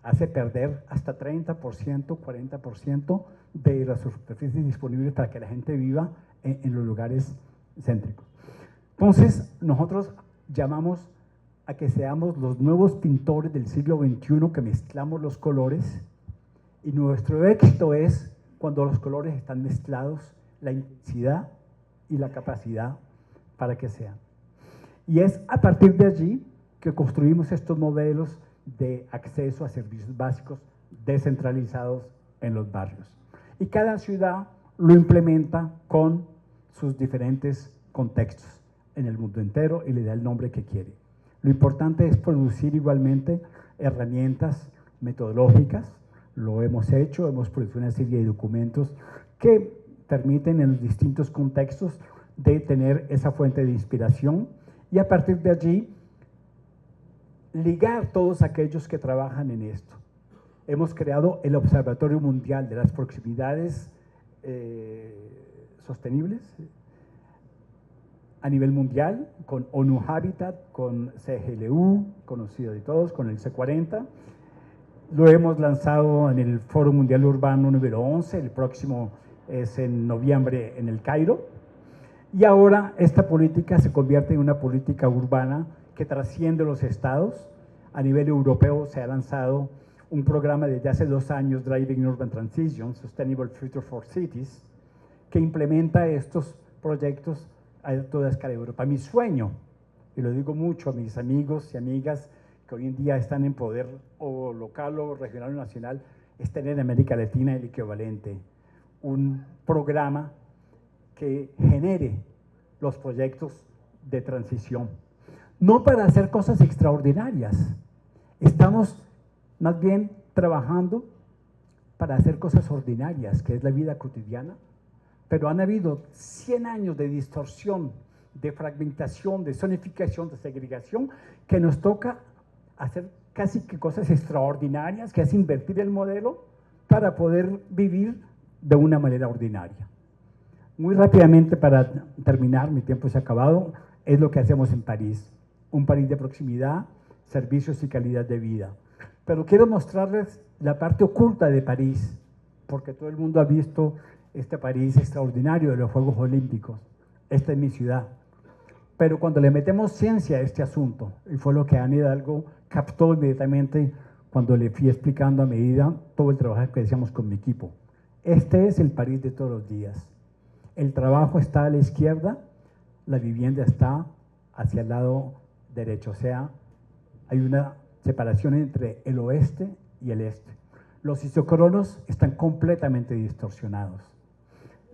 Speaker 2: hace perder hasta 30%, 40% de las superficies disponibles para que la gente viva en los lugares céntricos. Entonces, nosotros llamamos a que seamos los nuevos pintores del siglo XXI, que mezclamos los colores, y nuestro éxito es cuando los colores están mezclados, la intensidad y la capacidad para que sean. Y es a partir de allí que construimos estos modelos de acceso a servicios básicos descentralizados en los barrios. Y cada ciudad lo implementa con sus diferentes contextos en el mundo entero y le da el nombre que quiere. Lo importante es producir igualmente herramientas metodológicas. Lo hemos hecho, hemos producido una serie de documentos que permiten en los distintos contextos de tener esa fuente de inspiración y a partir de allí ligar todos aquellos que trabajan en esto. Hemos creado el Observatorio Mundial de las Proximidades Sostenibles a nivel mundial, con ONU Habitat, con CGLU, conocido de todos, con el C40. Lo hemos lanzado en el Foro Mundial Urbano número 11, el próximo es en noviembre en el Cairo. Y ahora esta política se convierte en una política urbana que trasciende los estados. A nivel europeo se ha lanzado un programa desde hace 2 años, Driving Urban Transition, Sustainable Future for Cities, que implementa estos proyectos a toda escala de Europa. Mi sueño, y lo digo mucho a mis amigos y amigas que hoy en día están en poder o local o regional o nacional, es tener en América Latina el equivalente, un programa que genere los proyectos de transición. No para hacer cosas extraordinarias, estamos más bien trabajando para hacer cosas ordinarias, que es la vida cotidiana, pero han habido 100 años de distorsión, de fragmentación, de zonificación, de segregación, que nos toca hacer casi que cosas extraordinarias, que es invertir el modelo para poder vivir de una manera ordinaria. Muy rápidamente, para terminar, mi tiempo se ha acabado, es lo que hacemos en París. Un París de proximidad, servicios y calidad de vida. Pero quiero mostrarles la parte oculta de París, porque todo el mundo ha visto este París extraordinario de los Juegos Olímpicos. Esta es mi ciudad. Pero cuando le metemos ciencia a este asunto, y fue lo que Ana Hidalgo captó inmediatamente cuando le fui explicando a medida todo el trabajo que hacíamos con mi equipo. Este es el París de todos los días. El trabajo está a la izquierda, la vivienda está hacia el lado derecho, o sea, hay una separación entre el oeste y el este. Los isócronos están completamente distorsionados.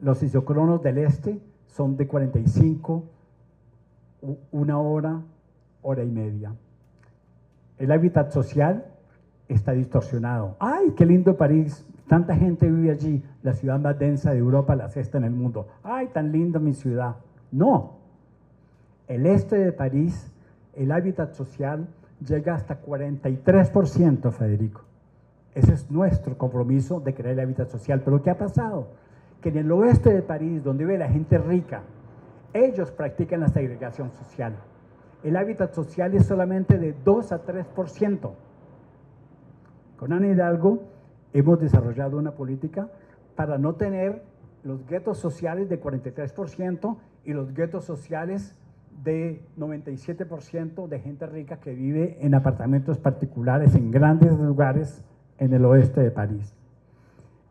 Speaker 2: Los isócronos del este son de 45, una hora, hora y media. El hábitat social está distorsionado. ¡Ay, qué lindo París! Tanta gente vive allí, la ciudad más densa de Europa, la sexta en el mundo. ¡Ay, tan linda mi ciudad! No. El este de París, el hábitat social llega hasta 43%, Federico. Ese es nuestro compromiso de crear el hábitat social. Pero ¿qué ha pasado? Que en el oeste de París, donde vive la gente rica, ellos practican la segregación social. El hábitat social es solamente de 2 a 3%. Con Ana Hidalgo hemos desarrollado una política para no tener los guetos sociales de 43% y los guetos sociales de 97% de gente rica que vive en apartamentos particulares en grandes lugares en el oeste de París.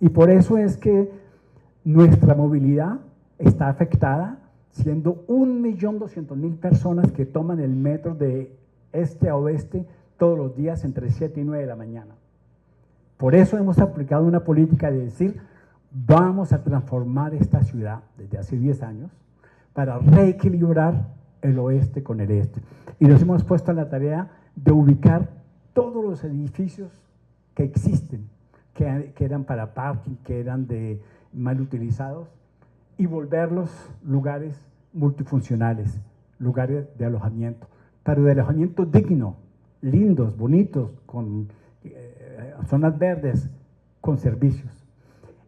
Speaker 2: Y por eso es que nuestra movilidad está afectada, siendo 1.200.000 personas que toman el metro de este a oeste todos los días entre 7 y 9 de la mañana. Por eso hemos aplicado una política de decir, vamos a transformar esta ciudad desde hace 10 años para reequilibrar el oeste con el este. Y nos hemos puesto en la tarea de ubicar todos los edificios que existen, que eran para parking, que eran mal utilizados, y volverlos lugares multifuncionales, lugares de alojamiento, pero de alojamiento digno, lindos, bonitos, con zonas verdes, con servicios.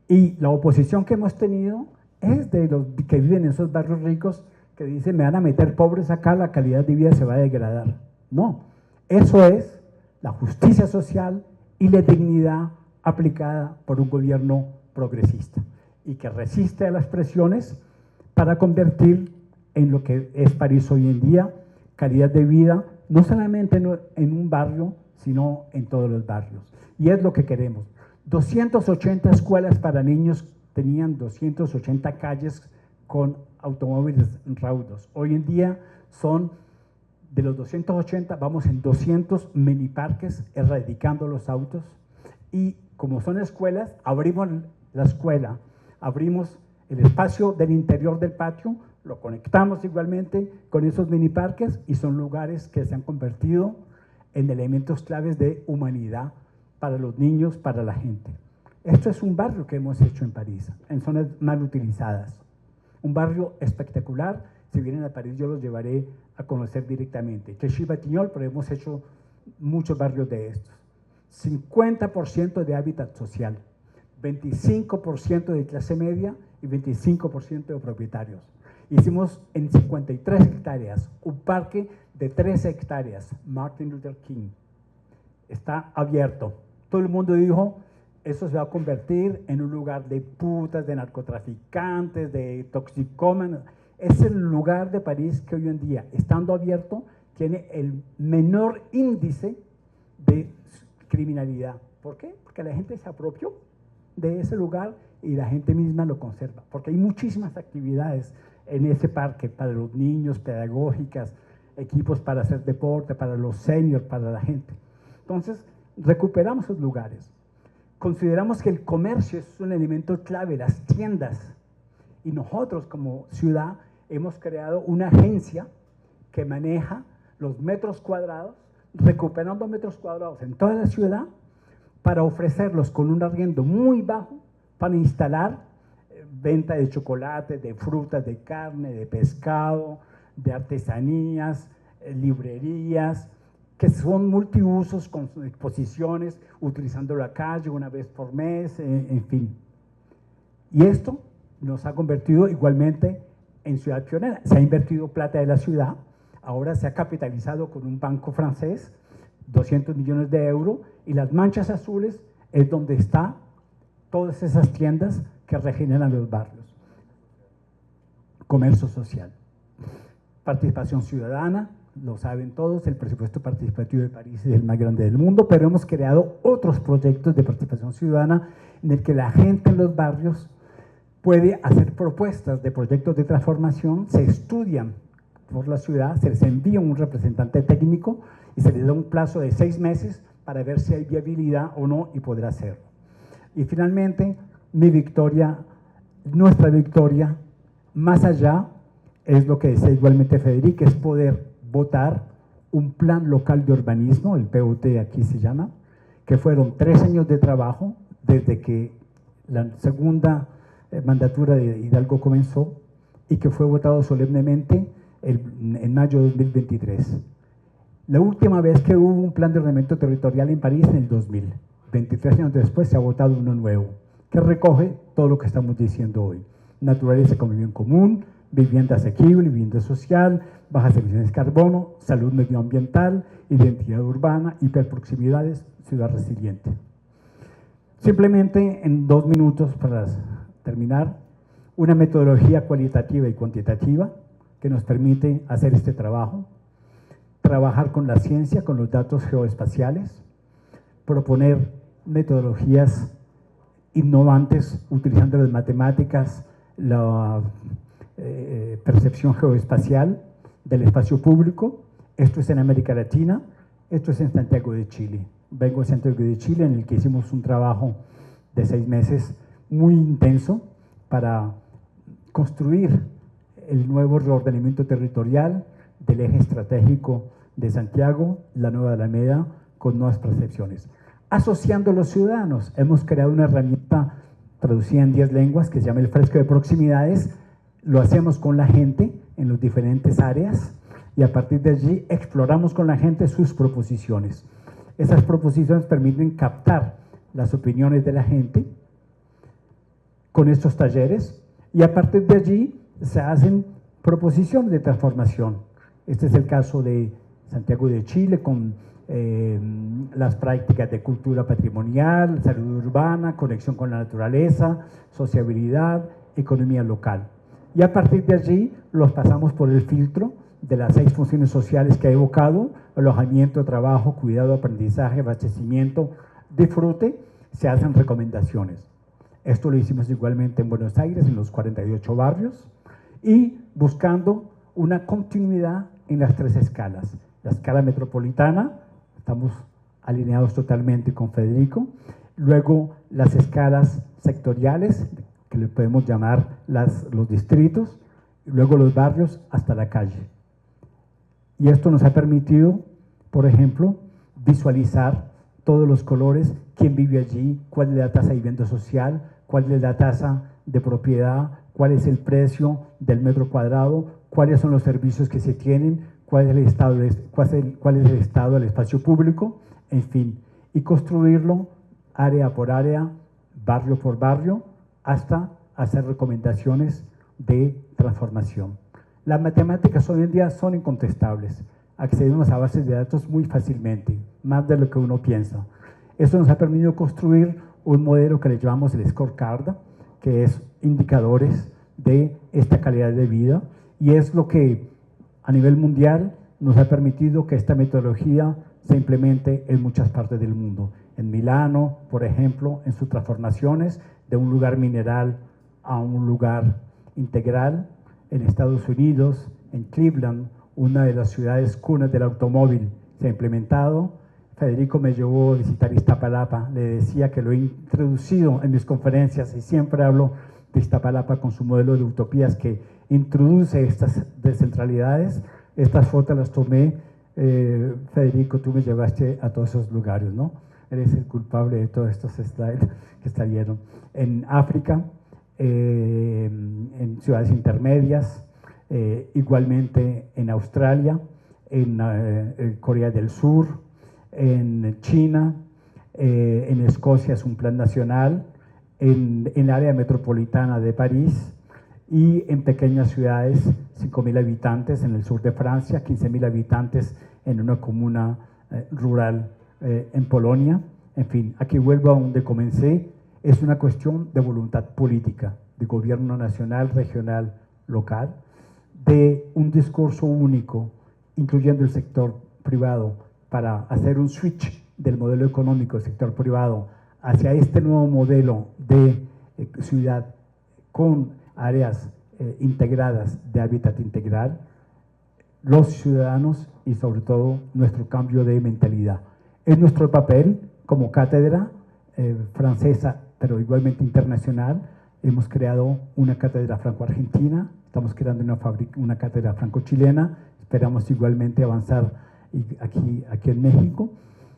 Speaker 2: Y la oposición que hemos tenido es de los que viven en esos barrios ricos que dicen, me van a meter pobres acá, la calidad de vida se va a degradar. No, eso es la justicia social y la dignidad aplicada por un gobierno progresista y que resiste a las presiones para convertir en lo que es París hoy en día, calidad de vida, no solamente en un barrio, sino en todos los barrios. Y es lo que queremos. 280 escuelas para niños tenían 280 calles con automóviles raudos. Hoy en día son de los 280, vamos en 200 mini parques erradicando los autos. Y como son escuelas, abrimos la escuela, abrimos el espacio del interior del patio, lo conectamos igualmente con esos mini parques y son lugares que se han convertido en elementos claves de humanidad para los niños, para la gente. Esto es un barrio que hemos hecho en París, en zonas mal utilizadas. Un barrio espectacular. Si vienen a París, yo los llevaré a conocer directamente. Clichy-Batignolles, pero hemos hecho muchos barrios de estos. 50% de hábitat social, 25% de clase media y 25% de propietarios. Hicimos en 53 hectáreas un parque de 13 hectáreas, Martin Luther King. Está abierto. Todo el mundo dijo, eso se va a convertir en un lugar de putas, de narcotraficantes, de toxicómanos. Es el lugar de París que hoy en día, estando abierto, tiene el menor índice de criminalidad. ¿Por qué? Porque la gente se apropió de ese lugar y la gente misma lo conserva. Porque hay muchísimas actividades en ese parque para los niños, pedagógicas, equipos para hacer deporte, para los seniors, para la gente. Entonces, recuperamos esos lugares. Consideramos que el comercio es un elemento clave, las tiendas. Y nosotros como ciudad hemos creado una agencia que maneja los metros cuadrados, recuperando metros cuadrados en toda la ciudad para ofrecerlos con un arriendo muy bajo para instalar venta de chocolate, de frutas, de carne, de pescado, de artesanías, librerías, que son multiusos con exposiciones, utilizando la calle una vez por mes, en fin. Y esto nos ha convertido igualmente en ciudad pionera. Se ha invertido plata de la ciudad, ahora se ha capitalizado con un banco francés, 200 millones de euros, y las manchas azules es donde están todas esas tiendas que regeneran los barrios. Comercio social. Participación ciudadana, lo saben todos, el presupuesto participativo de París es el más grande del mundo, pero hemos creado otros proyectos de participación ciudadana en el que la gente en los barrios puede hacer propuestas de proyectos de transformación, se estudian por la ciudad, se les envía un representante técnico y se les da un plazo de 6 meses para ver si hay viabilidad o no y poder hacerlo. Y finalmente, mi victoria, nuestra victoria, más allá, es lo que decía igualmente Federico, es poder votar un plan local de urbanismo, el PUT aquí se llama, que fueron 3 años de trabajo desde que la segunda mandatura de Hidalgo comenzó y que fue votado solemnemente en mayo de 2023. La última vez que hubo un plan de ordenamiento territorial en París en el 2000, 23 años después se ha votado uno nuevo, que recoge todo lo que estamos diciendo hoy. Naturaleza con vivienda en común, vivienda asequible, vivienda social, bajas emisiones de carbono, salud medioambiental, identidad urbana, hiperproximidades, ciudad resiliente. Simplemente en 2 minutos para terminar, una metodología cualitativa y cuantitativa que nos permite hacer este trabajo, trabajar con la ciencia, con los datos geoespaciales, proponer metodologías innovantes utilizando las matemáticas, la percepción geoespacial del espacio público. Esto es en América Latina, esto es en Santiago de Chile. Vengo de Santiago de Chile, en el que hicimos un trabajo de 6 meses muy intenso para construir el nuevo reordenamiento territorial del eje estratégico de Santiago, la Nueva Alameda, con nuevas percepciones. Asociando a los ciudadanos, hemos creado una herramienta traducida en 10 lenguas que se llama el fresco de proximidades. Lo hacemos con la gente en las diferentes áreas y a partir de allí exploramos con la gente sus proposiciones. Esas proposiciones permiten captar las opiniones de la gente con estos talleres y a partir de allí se hacen proposiciones de transformación. Este es el caso de Santiago de Chile con las prácticas de cultura patrimonial, salud urbana, conexión con la naturaleza, sociabilidad, economía local. Y a partir de allí los pasamos por el filtro de las 6 funciones sociales que he evocado: alojamiento, trabajo, cuidado, aprendizaje, abastecimiento, disfrute. Se hacen recomendaciones. Esto lo hicimos igualmente en Buenos Aires, en los 48 barrios, y buscando una continuidad en las 3 escalas. La escala metropolitana, estamos alineados totalmente con Federico. Luego las escalas sectoriales, que le podemos llamar los distritos, y luego los barrios hasta la calle. Y esto nos ha permitido, por ejemplo, visualizar todos los colores, quién vive allí, cuál es la tasa de vivienda social, cuál es la tasa de propiedad, cuál es el precio del metro cuadrado, cuáles son los servicios que se tienen, cuál es el estado del espacio público, en fin, y construirlo área por área, barrio por barrio, hasta hacer recomendaciones de transformación. Las matemáticas hoy en día son incontestables, accedemos a bases de datos muy fácilmente, más de lo que uno piensa. Esto nos ha permitido construir un modelo que le llamamos el scorecard, que es indicadores de esta calidad de vida, y es lo que a nivel mundial nos ha permitido que esta metodología se implemente en muchas partes del mundo. En Milano, por ejemplo, en sus transformaciones de un lugar mineral a un lugar integral. En Estados Unidos, en Cleveland, una de las ciudades cunas del automóvil, se ha implementado. Federico me llevó a visitar Iztapalapa, le decía que lo he introducido en mis conferencias y siempre hablo de Iztapalapa con su modelo de utopías que introduce estas descentralidades. Estas fotos las tomé, Federico, tú me llevaste a todos esos lugares, ¿no? Eres el culpable de todos estos slides que salieron. En África, en ciudades intermedias, igualmente en Australia, en Corea del Sur, en China, en Escocia es un plan nacional, en el área metropolitana de París y en pequeñas ciudades, 5.000 habitantes en el sur de Francia, 15.000 habitantes en una comuna rural en Polonia. En fin, aquí vuelvo a donde comencé, es una cuestión de voluntad política, de gobierno nacional, regional, local, de un discurso único, incluyendo el sector privado, para hacer un switch del modelo económico del sector privado hacia este nuevo modelo de ciudad con áreas integradas de hábitat integral, los ciudadanos y sobre todo nuestro cambio de mentalidad. Es nuestro papel como cátedra francesa, pero igualmente internacional. Hemos creado una cátedra franco-argentina, estamos creando una cátedra franco-chilena, esperamos igualmente avanzar aquí en México.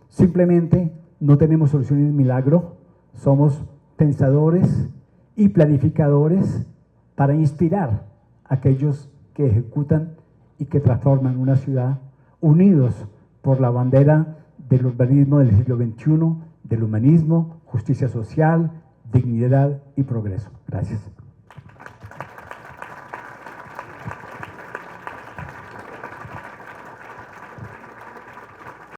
Speaker 2: Simplemente no tenemos soluciones milagro, somos pensadores y planificadores para inspirar a aquellos que ejecutan y que transforman una ciudad, unidos por la bandera del urbanismo del siglo XXI, del humanismo, justicia social, dignidad y progreso. Gracias.